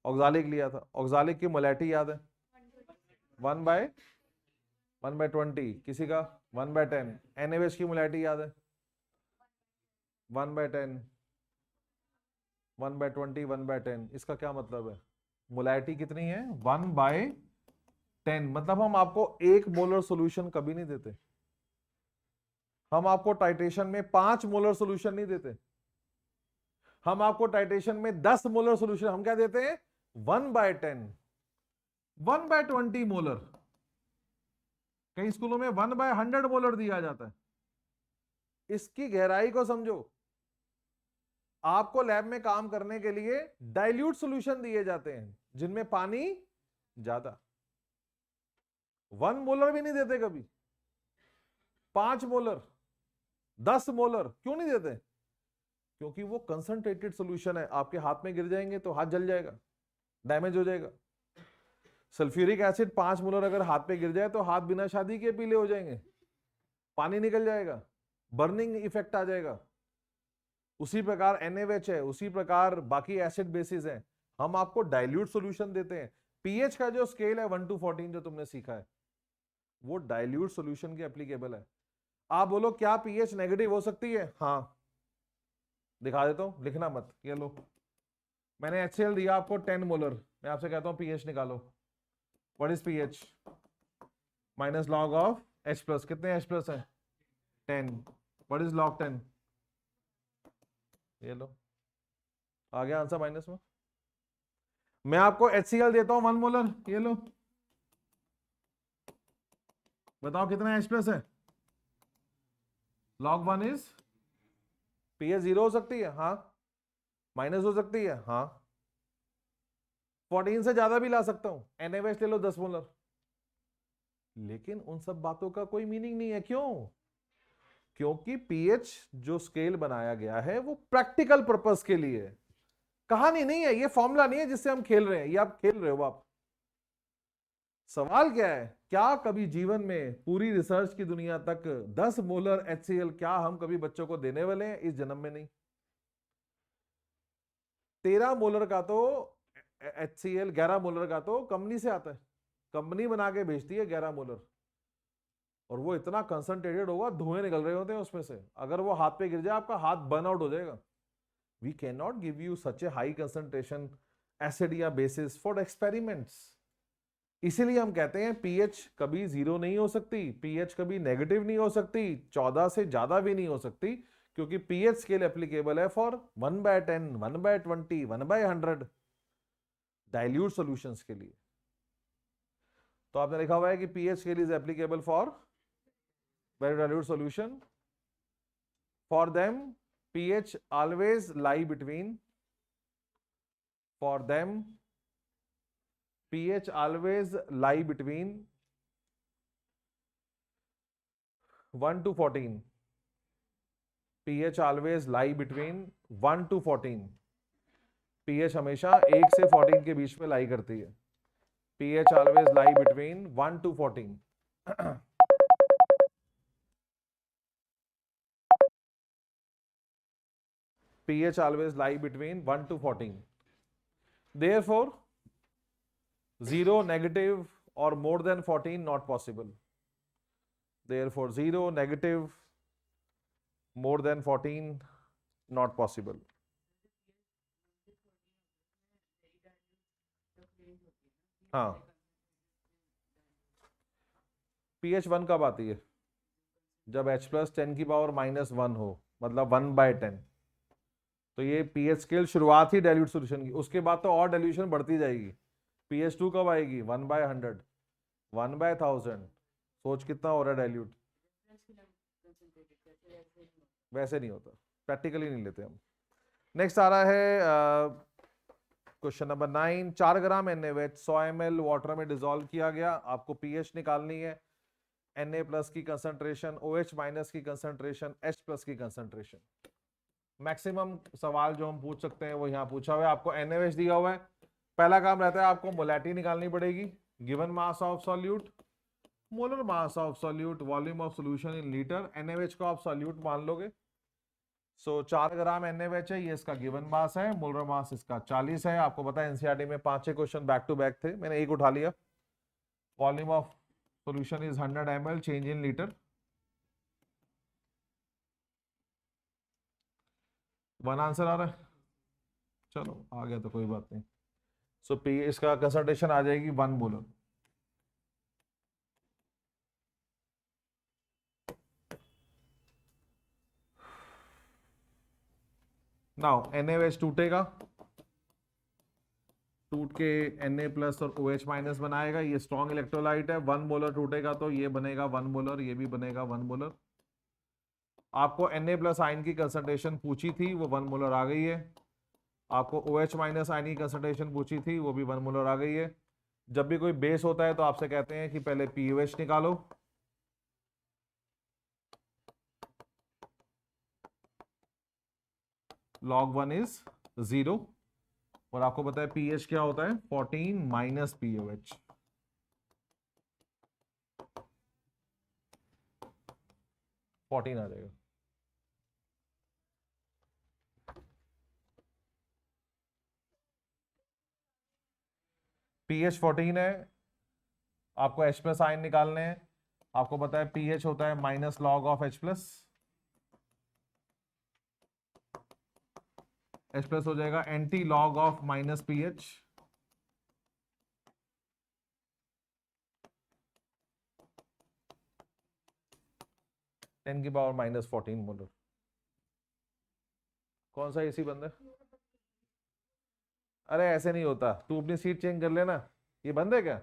ऑक्सालिक लिया था। ऑक्सालिक की मोलैरिटी याद है? 1/20। किसी का 1/10। NaOH की मोलैरिटी याद है? 1/10, 1/20, 1/10। इसका क्या मतलब है? मोलैरिटी कितनी है? 1/10। मतलब हम आपको 1 मोलर सोल्यूशन कभी नहीं देते। हम आपको टाइट्रेशन में 5 मोलर सोल्यूशन नहीं देते। हम आपको टाइट्रेशन में 10 मोलर सोल्यूशन, हम क्या देते हैं? 1/10, 1/20 मोलर। कई स्कूलों में 1/100 मोलर दिया जाता है। इसकी गहराई को समझो। आपको लैब में काम करने के लिए डाइल्यूट सॉल्यूशन दिए जाते हैं जिनमें पानी ज्यादा। 1 मोलर भी नहीं देते कभी। 5 मोलर, 10 मोलर क्यों नहीं देते? क्योंकि वो कंसंट्रेटेड सॉल्यूशन है, आपके हाथ में गिर जाएंगे तो हाथ जल जाएगा, डैमेज हो जाएगा। सल्फ्यूरिक एसिड 5 मोलर अगर हाथ पे गिर जाए तो हाथ बिना शादी के पीले हो जाएंगे, पानी निकल जाएगा, बर्निंग इफेक्ट आ जाएगा। उसी प्रकार NaOH है, उसी प्रकार बाकी एसिड बेसिस हैं। हम आपको डाइल्यूट सॉल्यूशन देते हैं। पीएच का जो स्केल है 1 to 14 जो तुमने सीखा है, वो डाइल्यूट सॉल्यूशन के एप्लीकेबल है। आप बोलो क्या पीएच नेगेटिव हो सकती है? हाँ, दिखा देता हूं, लिखना मत। ये लो, मैंने HCl दिया आपको 10 मोलर, मैं आपसे कहता हूं पीएच निकालो। What is pH? Minus log of H plus. कितने H प्लस है? 10। What is log 10? ये लो, आ गया आंसर माइनस में। मैं आपको HCl देता हूं 1 मोलर, ये लो, बताओ कितना H प्लस है? लॉग 1 इज, पीएच 0 हो सकती है हाँ, माइनस हो सकती है हाँ, 14 से ज्यादा भी ला सकता हूं। NaOH ले लो 10 मोलर। लेकिन उन सब बातों का कोई मीनिंग नहीं है। क्यों? क्योंकि पीएच जो स्केल बनाया गया है वो प्रैक्टिकल पर्पस के लिए है। कहानी नहीं है, ये फॉर्मूला नहीं है जिससे हम खेल रहे हैं, ये आप खेल रहे हो। आप, सवाल क्या है, क्या कभी जीवन में पूरी रिसर्च की दुनिया तक 10 मोलर HCl क्या हम कभी बच्चों को देने वाले हैं? इस जन्म में नहीं। 13 मोलर का तो HCl, 11 मोलर का तो कंपनी से आता है, कंपनी बना के बेचती है 11 मोलर। और वो इतना कंसंट्रेटेड होगा, धुएं निकल रहे होते हैं उसमें से, अगर वो हाथ पे गिर जाए आपका हाथ बर्न आउट हो जाएगा। We can not give you such a high concentration acid या बेसिस फॉर एक्सपेरिमेंट्स। इसीलिए हम कहते हैं पीएच कभी 0 नहीं हो सकती, पीएच कभी नेगेटिव नहीं हो सकती, 14 से ज्यादा भी नहीं हो सकती, क्योंकि पीएच स्केल एप्लीकेबल है फॉर 1/10, 1/20, 1/100 डाइल्यूट सॉल्यूशंस के लिए। तो आपने लिखा हुआ है कि pH scale is applicable for very dilute solution. For them, pH always lie between. For them, pH always lie between 1 to 14. pH always lie between 1 to 14. PH हमेशा 1 से 14 के बीच में लाई करती है। PH always lie between 1 to 14। pH always lie between 1 to 14. Therefore, 0, negative or more than 14 not possible. Therefore, 0, negative, more than 14 not possible. हाँ, pH 1 कब आती है? जब H प्लस 10 की पावर -1 हो, मतलब 1/10। तो ये pH स्केल शुरुआत ही डाइल्यूट सॉल्यूशन की, उसके बाद तो और डाइल्यूशन बढ़ती जाएगी। pH 2 कब आएगी? 1/100, 1/1000। सोच कितना हो रहा है डाइल्यूट। वैसे नहीं होता, प्रैक्टिकली नहीं लेते हम। नेक्स्ट आ रहा है क्वेश्चन नंबर 9। 4 ग्राम NaOH 100 ml वाटर में डिसॉल्व किया गया। आपको पीएच निकालनी है, Na प्लस की कंसंट्रेशन, OH माइनस की कंसंट्रेशन, H प्लस की कंसंट्रेशन। मैक्सिमम सवाल जो हम पूछ सकते हैं वो यहाँ पूछा हुआ है। आपको NaOH दिया हुआ है, पहला काम रहता है आपको मोलैरिटी निकालनी पड़ेगी। Given mass of solute, molar mass of solute, volume of solution in litre. NaOH को आप सॉल्यूट मान लोगे। सो 4 ग्राम NaOH है, ये इसका गिवन मास है। मोलर मास इसका 40 है। आपको पता है एनसीईआरटी में 5-6 क्वेश्चन बैक टू बैक थे, मैंने एक उठा लिया। Volume of solution is 100 ml, change in litre. 1 answer आ रहा है, चलो आ गया तो कोई बात नहीं। सो पी इसका कंसंट्रेशन आ जाएगी 1 मोलर। नाउ NaOH टूटेगा, टूट के Na प्लस और OH माइनस बनाएगा। ये स्ट्रॉन्ग इलेक्ट्रोलाइट है। 1 मोलर टूटेगा तो ये बनेगा 1 मोलर, ये भी बनेगा 1 मोलर। आपको Na प्लस आयन की कंसंट्रेशन पूछी थी, वो 1 मोलर आ गई है। आपको OH माइनस आयन की कंसंट्रेशन पूछी थी, वो भी 1 मोलर आ गई है। जब भी कोई बेस होता है तो आपसे कहते हैं कि पहले POH निकालो। log 1 is 0। और आपको पता है pH क्या होता है? 14 माइनस POH। आ जाएगा। pH 14 है, आपको H प्लस आयन निकालने हैं। आपको पता है pH होता है minus log of H plus. H plus हो जाएगा anti log of minus pH। Ten की पावर -14 मोलर। कौन सा एसी बंद है? अरे ऐसे नहीं होता, तू अपनी सीट चेंज कर लेना। ये बंद है क्या?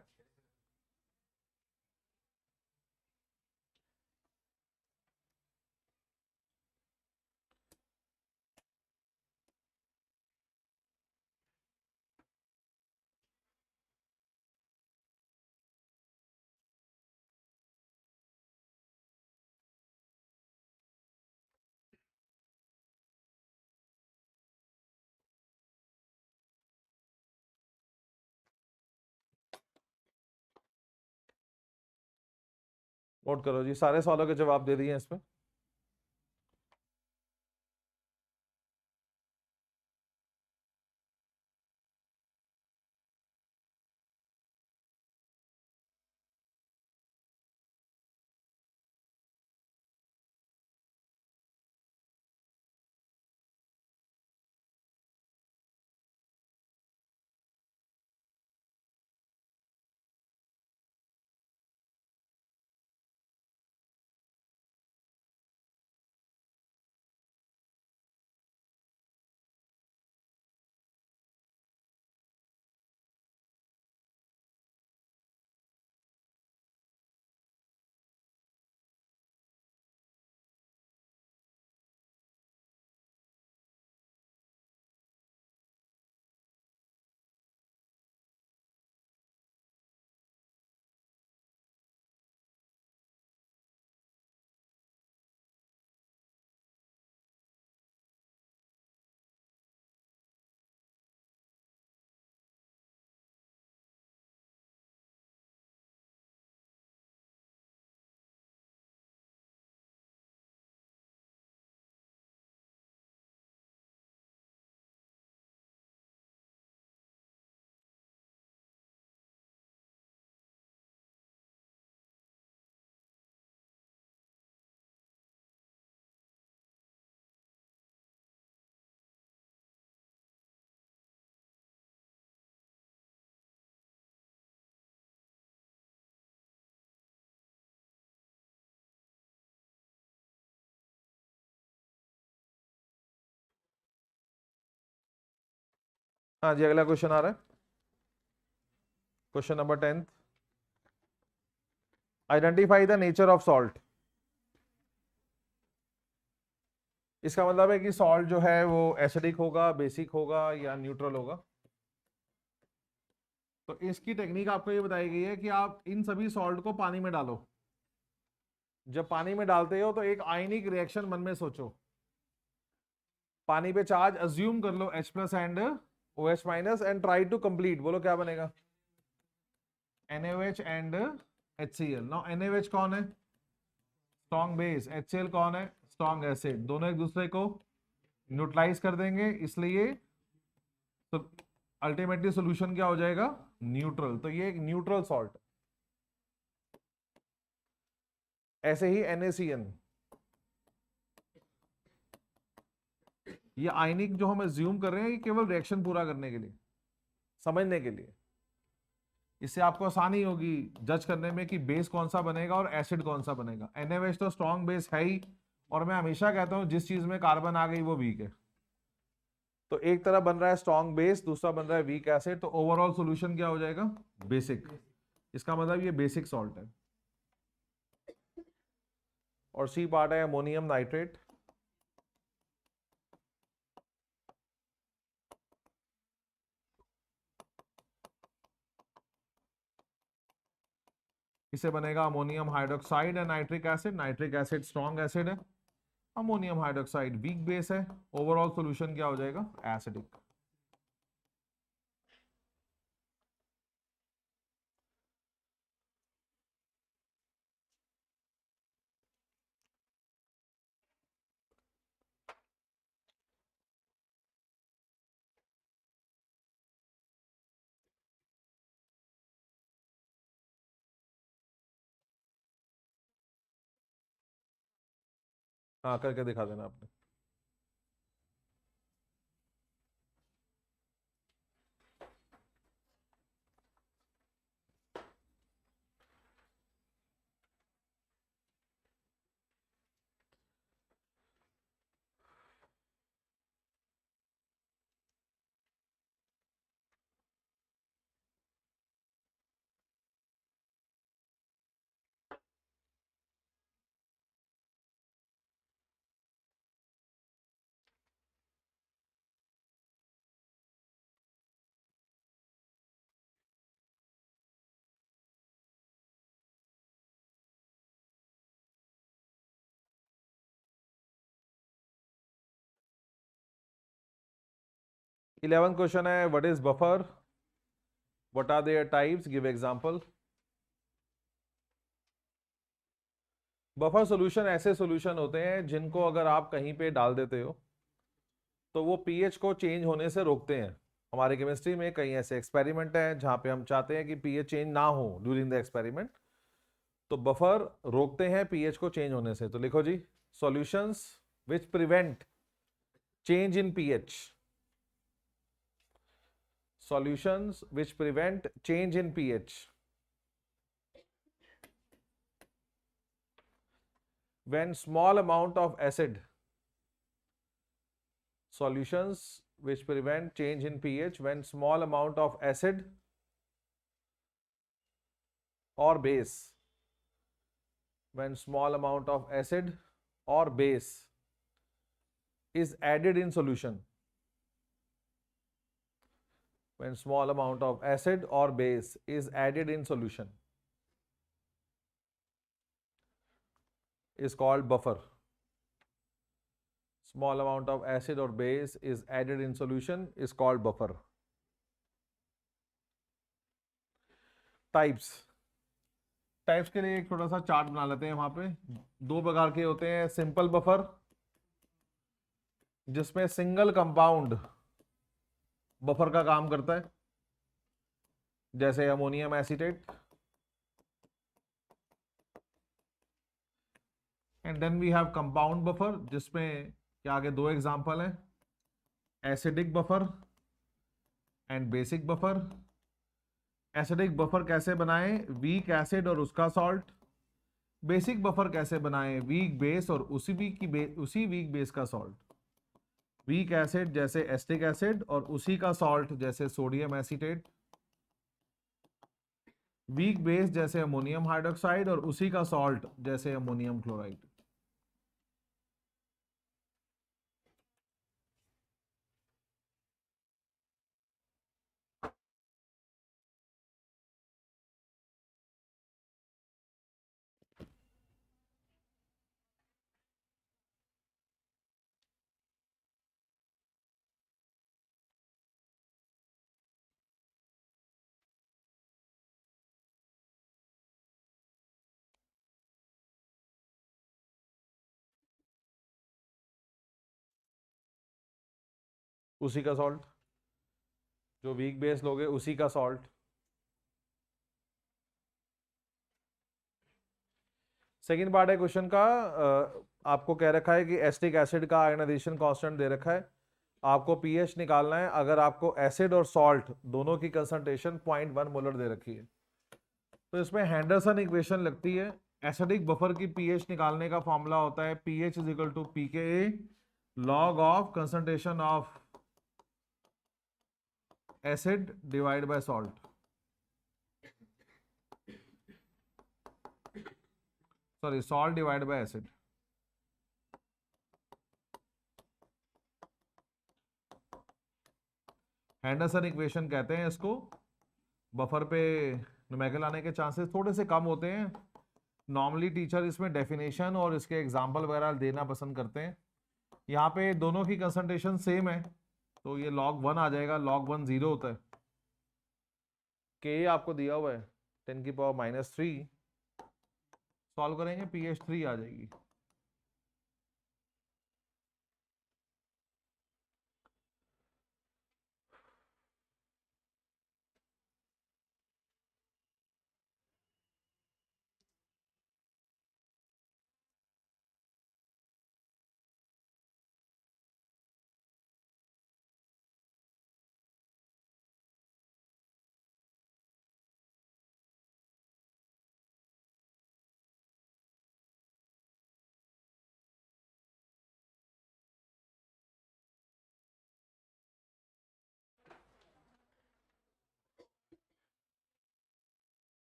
नोट करो जी, सारे सवालों के जवाब दे दिए इसमें। हाँ जी, अगला क्वेश्चन आ रहा है, question number 10th। Identify the nature of salt. इसका मतलब है कि सॉल्ट जो है वो एसिडिक होगा, बेसिक होगा या न्यूट्रल होगा। तो इसकी टेक्निक आपको ये बताई गई है कि आप इन सभी सॉल्ट को पानी में डालो। जब पानी में डालते हो तो एक आयनिक रिएक्शन मन में सोचो, पानी पे चार्ज अज्यूम कर लो H+ and OH- and try to complete. बोलो क्या बनेगा? NaOH and HCl। Now NaOH कौन है? Strong base. HCl कौन है? Strong acid. दोनों एक दूसरे को न्यूट्रलाइज कर देंगे, इसलिए तो अल्टीमेटली सॉल्यूशन क्या हो जाएगा? न्यूट्रल। तो ये एक न्यूट्रल सॉल्ट। ऐसे ही NaCN, ये आयनिक जो हम एज्यूम कर रहे हैं, ये केवल रिएक्शन पूरा करने के लिए, समझने के लिए। इससे आपको आसानी होगी जज करने में कि बेस कौन सा बनेगा और एसिड कौन सा बनेगा। NaOH तो स्ट्रॉन्ग बेस है ही, और मैं हमेशा कहता हूं जिस चीज में कार्बन आ गई वो वीक है। तो एक तरफ बन रहा है स्ट्रॉन्ग बेस, दूसरा बन रहा है वीक एसिड, तो ओवरऑल सॉल्यूशन क्या हो जाएगा? बेसिक। इसका मतलब ये बेसिक सॉल्ट है। और सी पार्ट है अमोनियम नाइट्रेट। इसे बनेगा ammonium hydroxide and nitric acid. Nitric acid strong acid है, अमोनियम हाइड्रोक्साइड वीक बेस है। ओवरऑल सॉल्यूशन क्या हो जाएगा? एसिडिक। हाँ, करके दिखा देना आपने। इलेवन क्वेश्चन है, what is buffer, what are their types, give example. Buffer solution ऐसे सॉल्यूशन होते हैं जिनको अगर आप कहीं पे डाल देते हो तो वो पीएच को चेंज होने से रोकते हैं। हमारे केमिस्ट्री में कई ऐसे एक्सपेरिमेंट हैं जहां पे हम चाहते हैं कि पीएच चेंज ना हो ड्यूरिंग द एक्सपेरिमेंट, तो बफर रोकते हैं पीएच को चेंज होने से। तो लिखो जी, solutions which prevent change in pH. Solutions which prevent change in pH when small amount of acid. Solutions which prevent change in pH when small amount of acid or base, when small amount of acid or base is added in solution, when small amount of acid or base is added in solution is called buffer. Small amount of acid or base is added in solution is called buffer. Types. Types के लिए एक थोड़ा सा chart बना लेते हैं। वहां पे दो प्रकार के होते हैं, सिंपल बफर जिसमें सिंगल कंपाउंड बफर का काम करता है, जैसे ammonium acetate, and then we have compound buffer जिसमें क्या आगे दो एग्जांपल हैं, acidic buffer and basic buffer. Acidic buffer कैसे बनाएं? वीक एसिड और उसका सॉल्ट। बेसिक बफर कैसे बनाएं? वीक बेस और उसी वीक बेस का सॉल्ट। वीक एसिड जैसे एस्टिक एसिड और उसी का सॉल्ट जैसे सोडियम एसीटेट, वीक बेस जैसे अमोनियम हाइड्रोक्साइड और उसी का सॉल्ट जैसे अमोनियम क्लोराइड। उसी का सॉल्ट, जो वीक बेस लोगे उसी का सॉल्ट। सेकेंड पार्ट है क्वेश्चन का, आपको कह रखा है कि एसिटिक एसिड का आयनाइजेशन कांस्टेंट दे रखा है, आपको पीएच निकालना है। अगर आपको एसिड और सॉल्ट दोनों की कंसंट्रेशन 0.1 मोलर दे रखी है तो इसमें हैंडरसन इक्वेशन लगती है। एसिडिक बफर की पीएच निकालने का फॉर्मूला होता है pH is equal to pKa log of concentration of acid divide by salt, sorry salt divide by acid. Henderson equation कहते हैं इसको। बफर पे न्यूमेरिकल आने के चांसेस थोड़े से कम होते हैं। नॉर्मली टीचर इसमें डेफिनेशन और इसके एग्जांपल वगैरह देना पसंद करते हैं। यहाँ पे दोनों की कंसंट्रेशन सेम है तो ये log 1 आ जाएगा, log 1 0 होता है। के आपको दिया हुआ है 10 की पावर -3, सॉल्व करेंगे pH 3 आ जाएगी।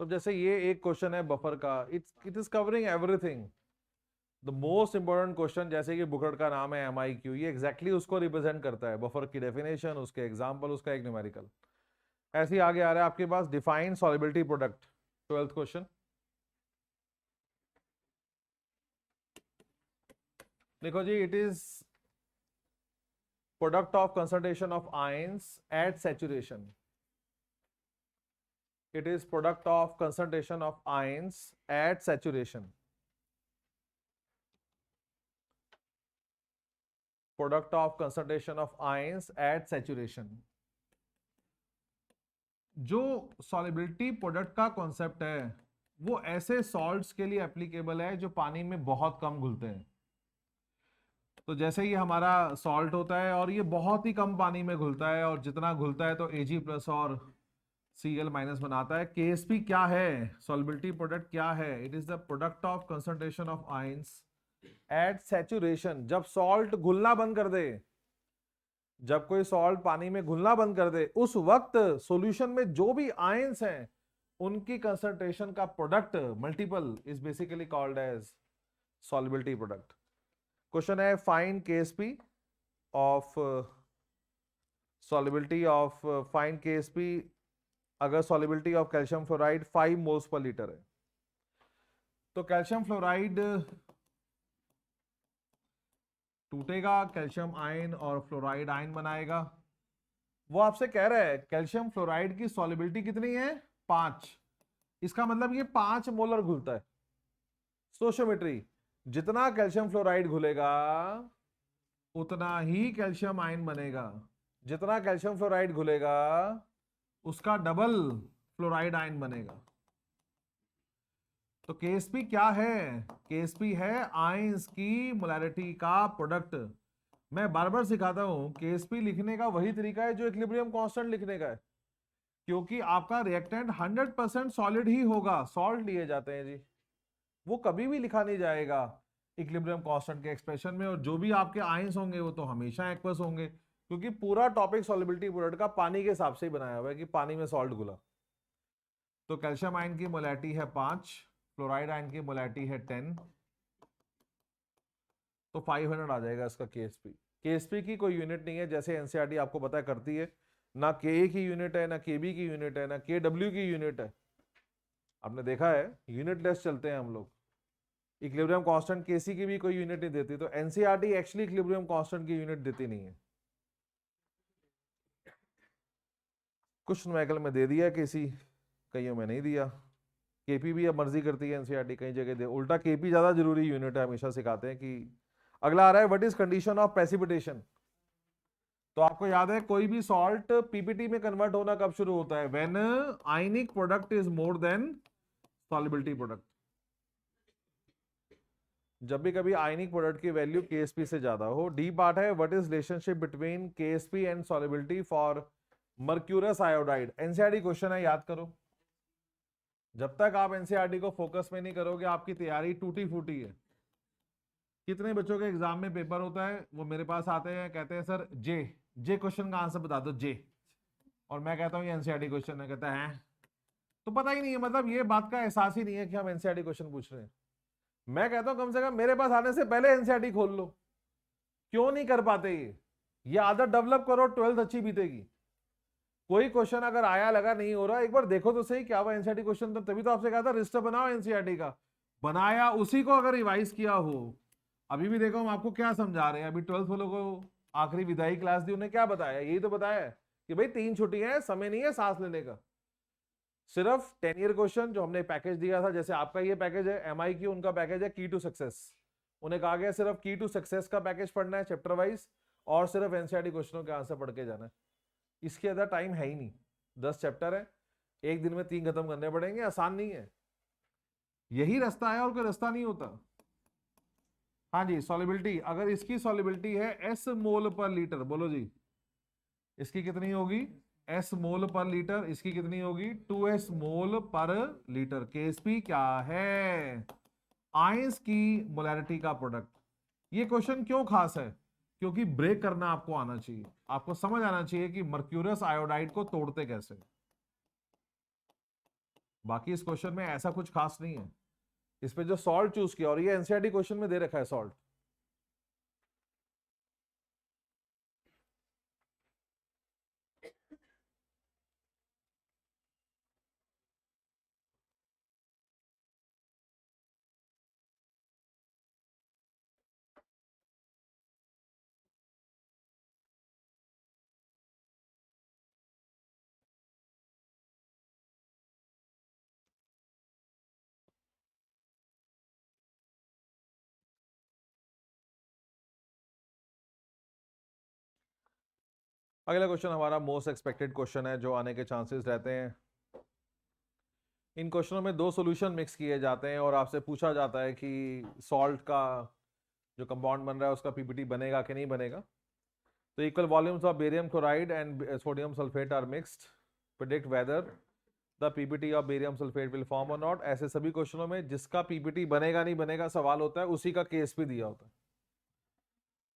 तो जैसे ये एक क्वेश्चन है बफर का, it is covering everything. The most important question जैसे कि बुकर्ट का नाम है MIQ, ये एग्जैक्टली उसको रिप्रेजेंट करता है, बफर की डेफिनेशन, उसके एग्जांपल, उसका एक न्यूमेरिकल। ऐसे ही आगे आ रहा है आपके पास define solubility product, 12th question. देखो जी, it is product of concentration of ions at saturation. It is product of concentration of ions at saturation. Product of concentration of ions at saturation. जो solubility product का concept है वो ऐसे salts के लिए applicable है जो पानी में बहुत कम घुलते हैं। तो जैसे ये हमारा salt होता है और ये बहुत ही कम पानी में घुलता है, और जितना घुलता है तो Ag+ और Cl- बनाता है। KSP क्या है, solubility product क्या है? It is the product of concentration of ions at saturation। जब salt घुलना बंद कर दे, जब कोई salt पानी में घुलना बंद कर दे, उस वक्त सॉल्यूशन में जो भी आयंस हैं उनकी कंसंट्रेशन का product multiple is basically called as solubility product। Question है find KSP of solubility of find KSP अगर solubility of calcium fluoride 5 moles per litre है। तो कैल्शियम फ्लोराइड टूटेगा, कैल्शियम आयन और फ्लोराइड आयन बनाएगा। वो आपसे कह रहा है कैल्शियम फ्लोराइड की solubility कितनी है, 5। इसका मतलब ये 5 मोलर घुलता है। स्टोइचियोमेट्री, जितना कैल्शियम फ्लोराइड घुलेगा उतना ही कैल्शियम आयन बनेगा, जितना कैल्शियम फ्लोराइड घुलेगा उसका डबल फ्लोराइड आयन बनेगा। तो KSP क्या है? KSP है आयंस की मोलैरिटी का प्रोडक्ट। मैं बार बार सिखाता हूं KSP लिखने का वही तरीका है जो इक्विलिब्रियम कांस्टेंट लिखने का है। क्योंकि आपका रिएक्टेंट 100% सॉलिड ही होगा, सॉल्ट लिए जाते हैं जी, वो कभी भी लिखा नहीं जाएगा इक्विलिब्रियम कांस्टेंट के एक्सप्रेशन में, और जो भी आपके आयंस होंगे वो तो हमेशा एक्वस होंगे, क्योंकि पूरा टॉपिक सॉल्युबिलिटी प्रोडक्ट का पानी के हिसाब से ही बनाया हुआ है कि पानी में सॉल्ट घुला। तो कैल्शियम आयन की मोलैरिटी है 5, फ्लोराइड आयन की मोलैरिटी है 10, तो 500 आ जाएगा इसका केएसपी। केएसपी की कोई यूनिट नहीं है, जैसे एनसीईआरटी आपको पता करती है, ना के की यूनिट है, ना केबी की यूनिट है, ना के डब्ल्यू की यूनिट है। आपने देखा है यूनिट लेस चलते हैं हम लोग। इक्विलिब्रियम कांस्टेंट केसी की भी कोई यूनिट नहीं देती, तो एनसीईआरटी एक्चुअली इक्विलिब्रियम कांस्टेंट की यूनिट देती नहीं है। कुछ न्यूमेरिकल में दे दिया केसी, कईयों में नहीं दिया। केपी भी अब मर्जी करती है एनसीईआरटी, कई जगह दे, उल्टा केपी ज्यादा जरूरी यूनिट है, हमेशा सिखाते हैं कि। अगला आ रहा है what is condition of precipitation. तो आपको याद है कोई भी सॉल्ट पीपीटी में कन्वर्ट होना कब शुरू होता है, when ionic product is more than solubility product. जब भी कभी आयनिक प्रोडक्ट की वैल्यू केएसपी से ज्यादा हो। डी पार्ट है what is relationship between Ksp and solubility for mercurous iodide. NCERT question है, याद करो। जब तक आप एनसीईआरटी को फोकस में नहीं करोगे आपकी तैयारी टूटी फूटी है। कितने बच्चों के एग्जाम में पेपर होता है, वो मेरे पास आते हैं, कहते हैं सर जे जे क्वेश्चन का आंसर बता दो जे, और मैं कहता हूँ ये एनसीईआरटी क्वेश्चन है, कहता है तो पता ही नहीं है, मतलब ये बात का एहसास ही नहीं है कि हम एनसीईआरटी क्वेश्चन पूछ रहे हैं। मैं कहता हूं कम से कम मेरे पास आने से पहले एनसीईआरटी खोल लो। क्यों नहीं कर पाते ये आदत डेवलप करो, 12th अच्छी बीतेगी। कोई क्वेश्चन अगर आया लगा नहीं हो रहा, एक बार देखो तो सही क्या हुआ एनसीईआरटी क्वेश्चन, तो तभी तो आपसे कहा था रजिस्टर बनाओ एनसीईआरटी का, बनाया उसी को अगर रिवाइज किया हो। अभी भी देखो हम आपको क्या समझा रहे हैं, अभी 12th वालों को आखिरी विदाई क्लास दी, उन्हें क्या बताया, यही तो बताया कि भाई 3 छुट्टियां हैं, समय नहीं है सांस लेने का। सिर्फ 10 ईयर क्वेश्चन जो हमने पैकेज दिया था, जैसे आपका ये पैकेज है एमआई की, उनका पैकेज है की टू सक्सेस। उन्हें कहा गया सिर्फ की टू सक्सेस का पैकेज पढ़ना है चैप्टर वाइज, और सिर्फ एनसीईआरटी क्वेश्चनों के आंसर पढ़ के जाना है। इसके अंदर टाइम है ही नहीं, 10 चैप्टर है, एक दिन में 3 खत्म करने पड़ेंगे, आसान नहीं है। यही रास्ता है और कोई रास्ता नहीं होता। हाँ जी, सॉल्युबिलिटी, अगर इसकी सॉल्युबिलिटी है एस मोल पर लीटर, बोलो जी इसकी कितनी होगी, एस मोल पर लीटर, इसकी कितनी होगी 2s मोल पर लीटर। केएसपी क्या है, आयंस की मोलैरिटी का प्रोडक्ट। ये क्वेश्चन क्यों खास है, क्योंकि ब्रेक करना आपको आना चाहिए, आपको समझ आना चाहिए कि मर्क्यूरस आयोडाइड को तोड़ते कैसे। बाकी इस क्वेश्चन में ऐसा कुछ खास नहीं है, इस पे जो सॉल्ट चूज किया, और ये एनसीईआरटी क्वेश्चन में दे रखा है सॉल्ट। अगला क्वेश्चन हमारा मोस्ट एक्सपेक्टेड क्वेश्चन है, जो आने के चांसेस रहते हैं। इन क्वेश्चनों में 2 सॉल्यूशन मिक्स किए जाते हैं और आपसे पूछा जाता है कि सॉल्ट का जो कंपाउंड बन रहा है उसका पीपीटी बनेगा कि नहीं बनेगा। तो equal volumes of barium chloride and sodium sulphate are mixed, predict whether the PPT of barium sulphate will form और नॉट। ऐसे सभी क्वेश्चनों में जिसका पीपीटी बनेगा नहीं बनेगा सवाल होता है, उसी का केस भी दिया होता है।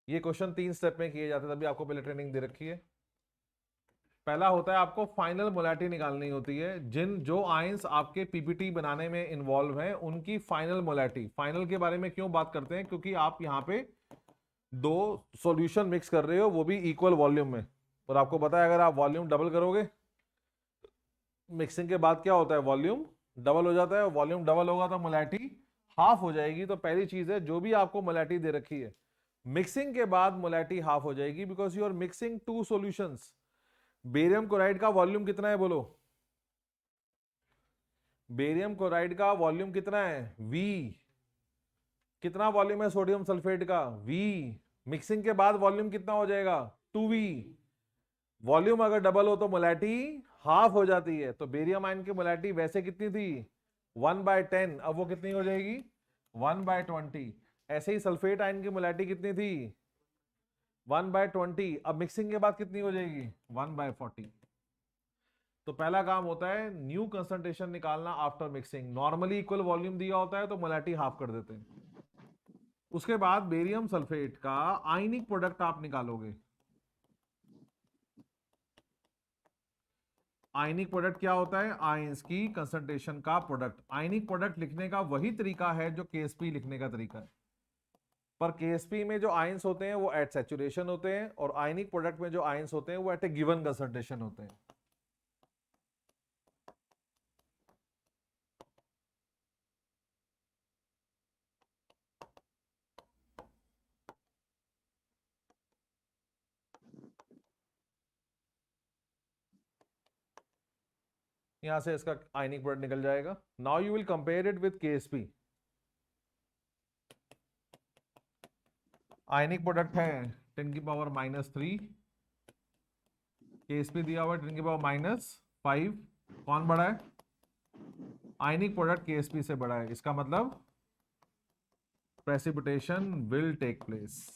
ये क्वेश्चन 3 स्टेप में किए जाते हैं, तभी आपको पहले ट्रेनिंग दे रखी है। पहला होता है आपको फाइनल मोलैरिटी निकालनी होती है, जो आयंस आपके पीपीटी बनाने में इन्वॉल्व हैं उनकी फाइनल मोलैरिटी। फाइनल के बारे में क्यों बात करते हैं, क्योंकि आप यहाँ पे 2 सॉल्यूशन मिक्स कर रहे हो, वो भी इक्वल वॉल्यूम में, और आपको पता है अगर आप वॉल्यूम डबल करोगे, मिक्सिंग के बाद क्या होता है, वॉल्यूम डबल हो जाता है, वॉल्यूम डबल होगा तो मोलैरिटी हाफ हो जाएगी। तो पहली चीज है, जो भी आपको मोलैरिटी दे रखी है मिक्सिंग के बाद मोलैरिटी हाफ हो जाएगी, because you are mixing 2 solutions. Barium chloride का वॉल्यूम कितना है, बोलो बेरियम क्लोराइड का वॉल्यूम कितना है, V। कितना वॉल्यूम है सोडियम सल्फेट का, V। मिक्सिंग के बाद वॉल्यूम कितना हो जाएगा, 2V। वॉल्यूम अगर डबल हो तो मोलैरिटी हाफ हो जाती है। तो बेरियम आयन की मोलैरिटी वैसे कितनी थी 1/10, अब वो कितनी हो जाएगी 1/20। ऐसे ही सल्फेट आयन की मोलैरिटी कितनी थी 1/20, अब मिक्सिंग के बाद कितनी हो जाएगी 1/40। तो पहला काम होता है न्यू कंसंट्रेशन निकालना after mixing. Normally equal volume दिया होता है तो मोलैलिटी हाफ कर देते हैं। उसके बाद बेरियम सल्फेट का आयनिक प्रोडक्ट आप निकालोगे। आयनिक प्रोडक्ट क्या होता है? आयंस की कंसंट्रेशन का प्रोडक्ट। आयनिक प्रोडक्ट लिखने का वही तरीका है जो केएसपी लिखने का तरीका है, पर केएसपी में जो आयंस होते हैं वो एट सैचुरेशन होते हैं, और आयनिक प्रोडक्ट में जो आयंस होते हैं वो एट ए गिवन कंसंट्रेशन होते हैं। यहां से इसका आयनिक प्रोडक्ट निकल जाएगा। Now you will compare it with Ksp. Ionic product है 10 की पावर -3, केएसपी दिया हुआ 10 की पावर -5। कौन बड़ा है? आयनिक प्रोडक्ट केएसपी से बड़ा है, इसका मतलब प्रेसिपिटेशन विल टेक प्लेस।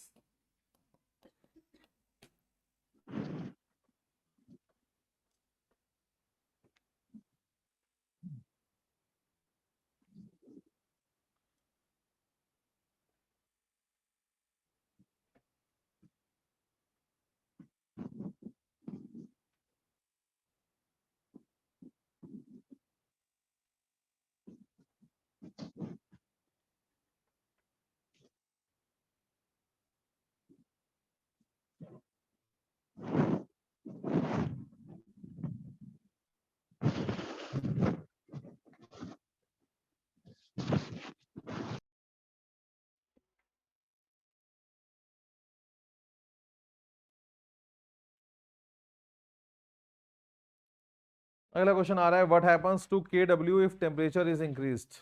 अगला क्वेश्चन आ रहा है, what happens to KW if temperature is increased.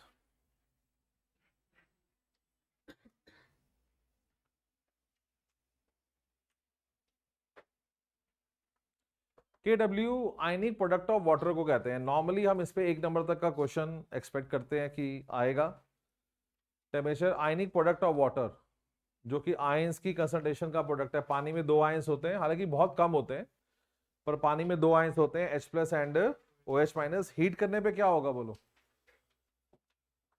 KW ionic product of water को कहते हैं। नॉर्मली हम इस पे 1 नंबर तक का क्वेश्चन एक्सपेक्ट करते हैं कि आएगा। Temperature ionic product of water, जो कि आयंस की कंसंट्रेशन का प्रोडक्ट है। पानी में 2 आयंस होते हैं, हालांकि बहुत कम होते हैं, पर पानी में 2 आयंस होते हैं, H+ एंड OH-। हीट करने पे क्या होगा बोलो?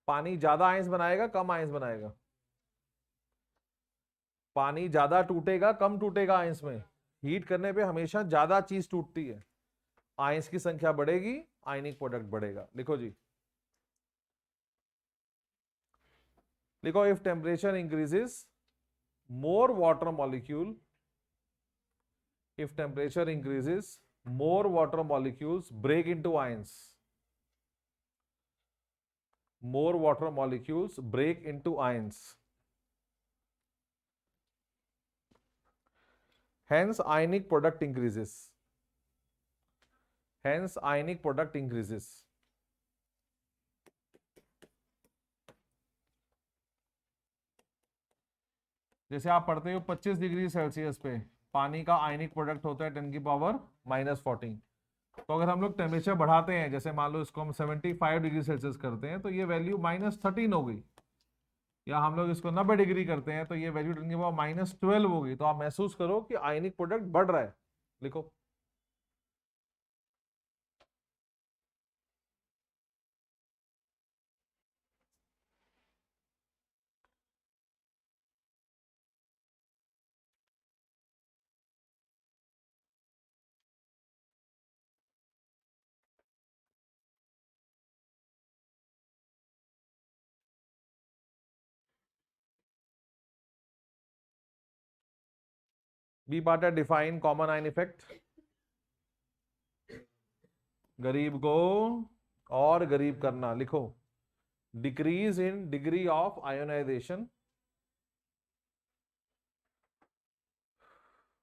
पानी ज्यादा आयंस बनाएगा, कम आयंस बनाएगा? पानी ज्यादा टूटेगा, कम टूटेगा आयंस में? हीट करने पे हमेशा ज्यादा चीज टूटती है। आयंस की संख्या बढ़ेगी, आयनिक प्रोडक्ट बढ़ेगा। लिखो जी, लिखो, if temperature increases more water molecule, if temperature increases more water molecules break into ions, more water molecules break into ions, hence ionic product increases, hence ionic product increases। जैसे आप पढ़ते हो 25 degree Celsius पे पानी का ionic product होता है 10 की पावर -14। तो अगर हम लोग टेम्परेचर बढ़ाते हैं, जैसे मान लो इसको हम 75 डिग्री सेल्सियस करते हैं, तो ये वैल्यू -13 हो गई। या हम लोग इसको 90 डिग्री करते हैं तो ये वैल्यू 10 की पावर -12 होगी। तो आप महसूस करो कि आयनिक प्रोडक्ट बढ़ रहा है। लिखो, बी पार्ट है डिफाइन कॉमन आयन इफेक्ट। गरीब को और गरीब करना। लिखो, decrease in degree of ionisation,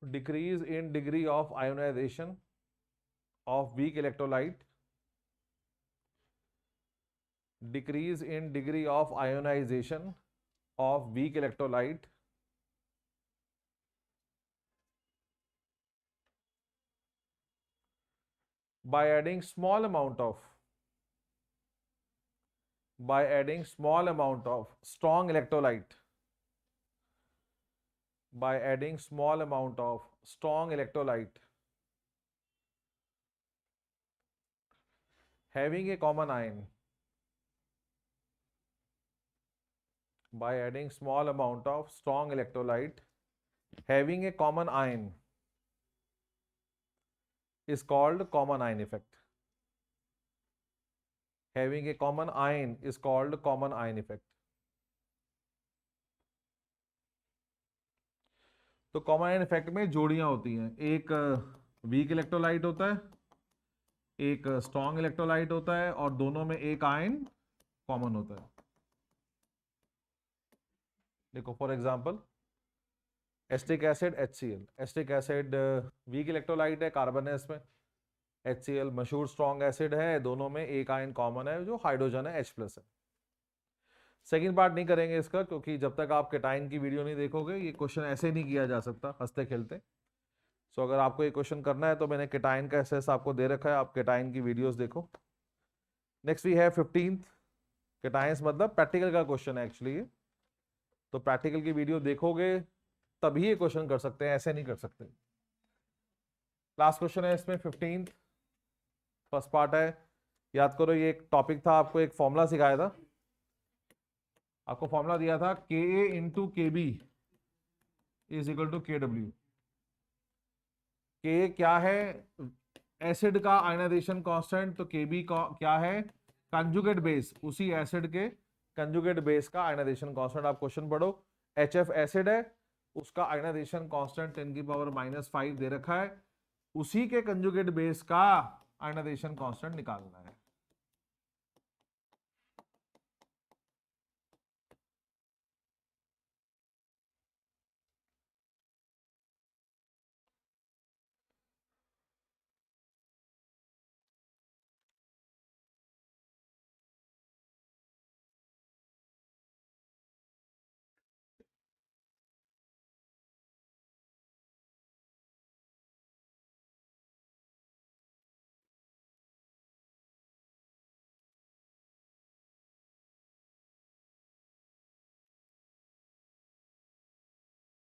decrease in degree of ionisation of weak electrolyte, decrease in degree of ionisation of weak electrolyte by adding small amount of, by adding small amount of strong electrolyte, by adding small amount of strong electrolyte having a common ion by adding small amount of strong electrolyte, having a common ion is called common ion effect. Having a common ion is called common ion effect. तो common ion effect में जोड़ियां होती हैं, एक weak electrolyte होता है, एक strong electrolyte होता है, और दोनों में एक आयन कॉमन होता है। देखो for example acetic acid HCl, acetic acid weak electrolyte है, कार्बन है इसमें, HCl मशहूर स्ट्रॉन्ग एसिड है, दोनों में एक आयन कॉमन है जो हाइड्रोजन है, H+ है। सेकेंड पार्ट नहीं करेंगे इसका, क्योंकि जब तक आप केटाइन की वीडियो नहीं देखोगे ये क्वेश्चन ऐसे नहीं किया जा सकता हंसते खेलते। सो अगर आपको ये क्वेश्चन करना है तो मैंने केटाइन का एसेस आपको दे रखा है, आप केटाइन की वीडियोस देखो। नेक्स्ट वी है 15th केटाइंस, मतलब प्रैक्टिकल का क्वेश्चन है एक्चुअली ये, तो प्रैक्टिकल की वीडियो देखोगे तभी ये क्वेश्चन कर सकते हैं, ऐसे नहीं कर सकते। लास्ट क्वेश्चन है इसमें 15th, फर्स्ट पार्ट है। याद करो ये एक टॉपिक था, आपको एक फॉर्मूला सिखाया था, आपको फॉर्मूला दिया था Ka into KB is equal to KW। K क्या है? एसिड का आयनाइजेशन कांस्टेंट, तो KB का क्या है? कंजुगेट बेस, उसी एसिड के कंजुगेट बेस का आयनाइजेशन कांस्टेंट। आप क्वेश्चन पढ़ो, HF एसिड है, उसका आयनाइजेशन कांस्टेंट 10⁻⁵ दे रखा है, उसी के कंजुगेट बेस का आयनाइजेशन कांस्टेंट निकालना है।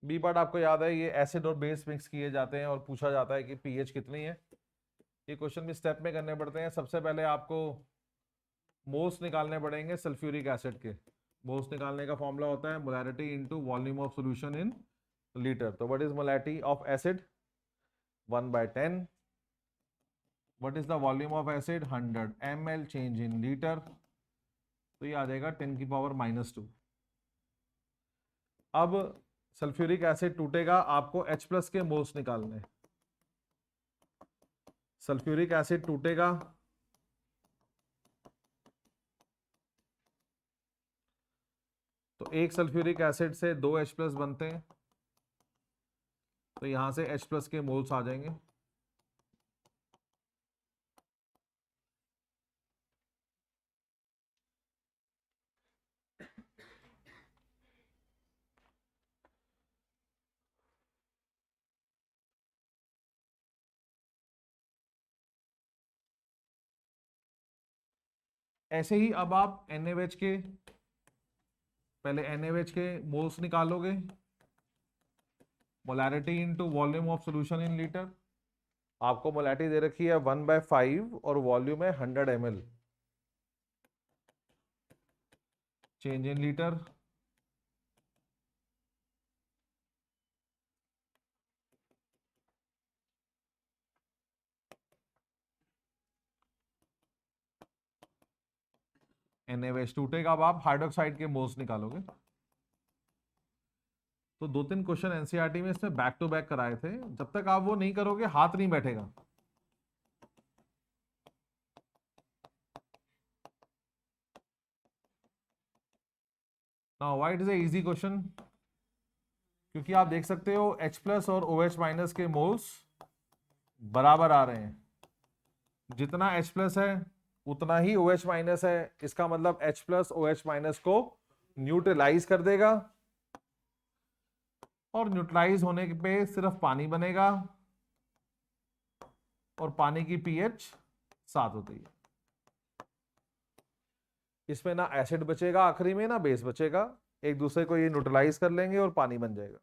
बी पार्ट आपको याद है, ये एसिड और बेस मिक्स किए जाते हैं और पूछा जाता है कि पीएच कितनी है। ये क्वेश्चन भी स्टेप में करने पड़ते हैं। सबसे पहले आपको मोल्स निकालने पड़ेंगे सल्फ्यूरिक एसिड के। मोल्स निकालने का फॉर्मूला होता है molarity into volume of solution in litre. तो what is molarity of acid? 1/10। What is the volume of acid? 100 ml change in litre, तो ये आ जाएगा 10⁻²। अब सल्फ्यूरिक एसिड टूटेगा, आपको H+ के मोल्स निकालने। सल्फ्यूरिक एसिड टूटेगा, तो एक सल्फ्यूरिक एसिड से 2 H+ बनते हैं, तो यहां से H+ के मोल्स आ जाएंगे। ऐसे ही अब आप NaOH के, पहले NaOH के मोल्स निकालोगे, molarity into volume of solution in litre. आपको मोलैरिटी दे रखी है 1/5 और वॉल्यूम है 100 ml change in litre. NaOH टूटेगा, अब आप हाइड्रोक्साइड के मोल्स निकालोगे। तो 2-3 क्वेश्चन एनसीईआरटी में इसमें बैक टू बैक कराए थे, जब तक आप वो नहीं करोगे हाथ नहीं बैठेगा। Now why it is a easy question? क्योंकि आप देख सकते हो H+ और OH- के मोल्स बराबर आ रहे हैं। जितना H+ है उतना ही OH- है, इसका मतलब H+ OH- को न्यूट्रलाइज कर देगा, और न्यूट्रलाइज होने पे सिर्फ पानी बनेगा, और पानी की pH 7 होती है। इसमें ना एसिड बचेगा आखिरी में, ना बेस बचेगा, एक दूसरे को ये न्यूट्रलाइज कर लेंगे और पानी बन जाएगा।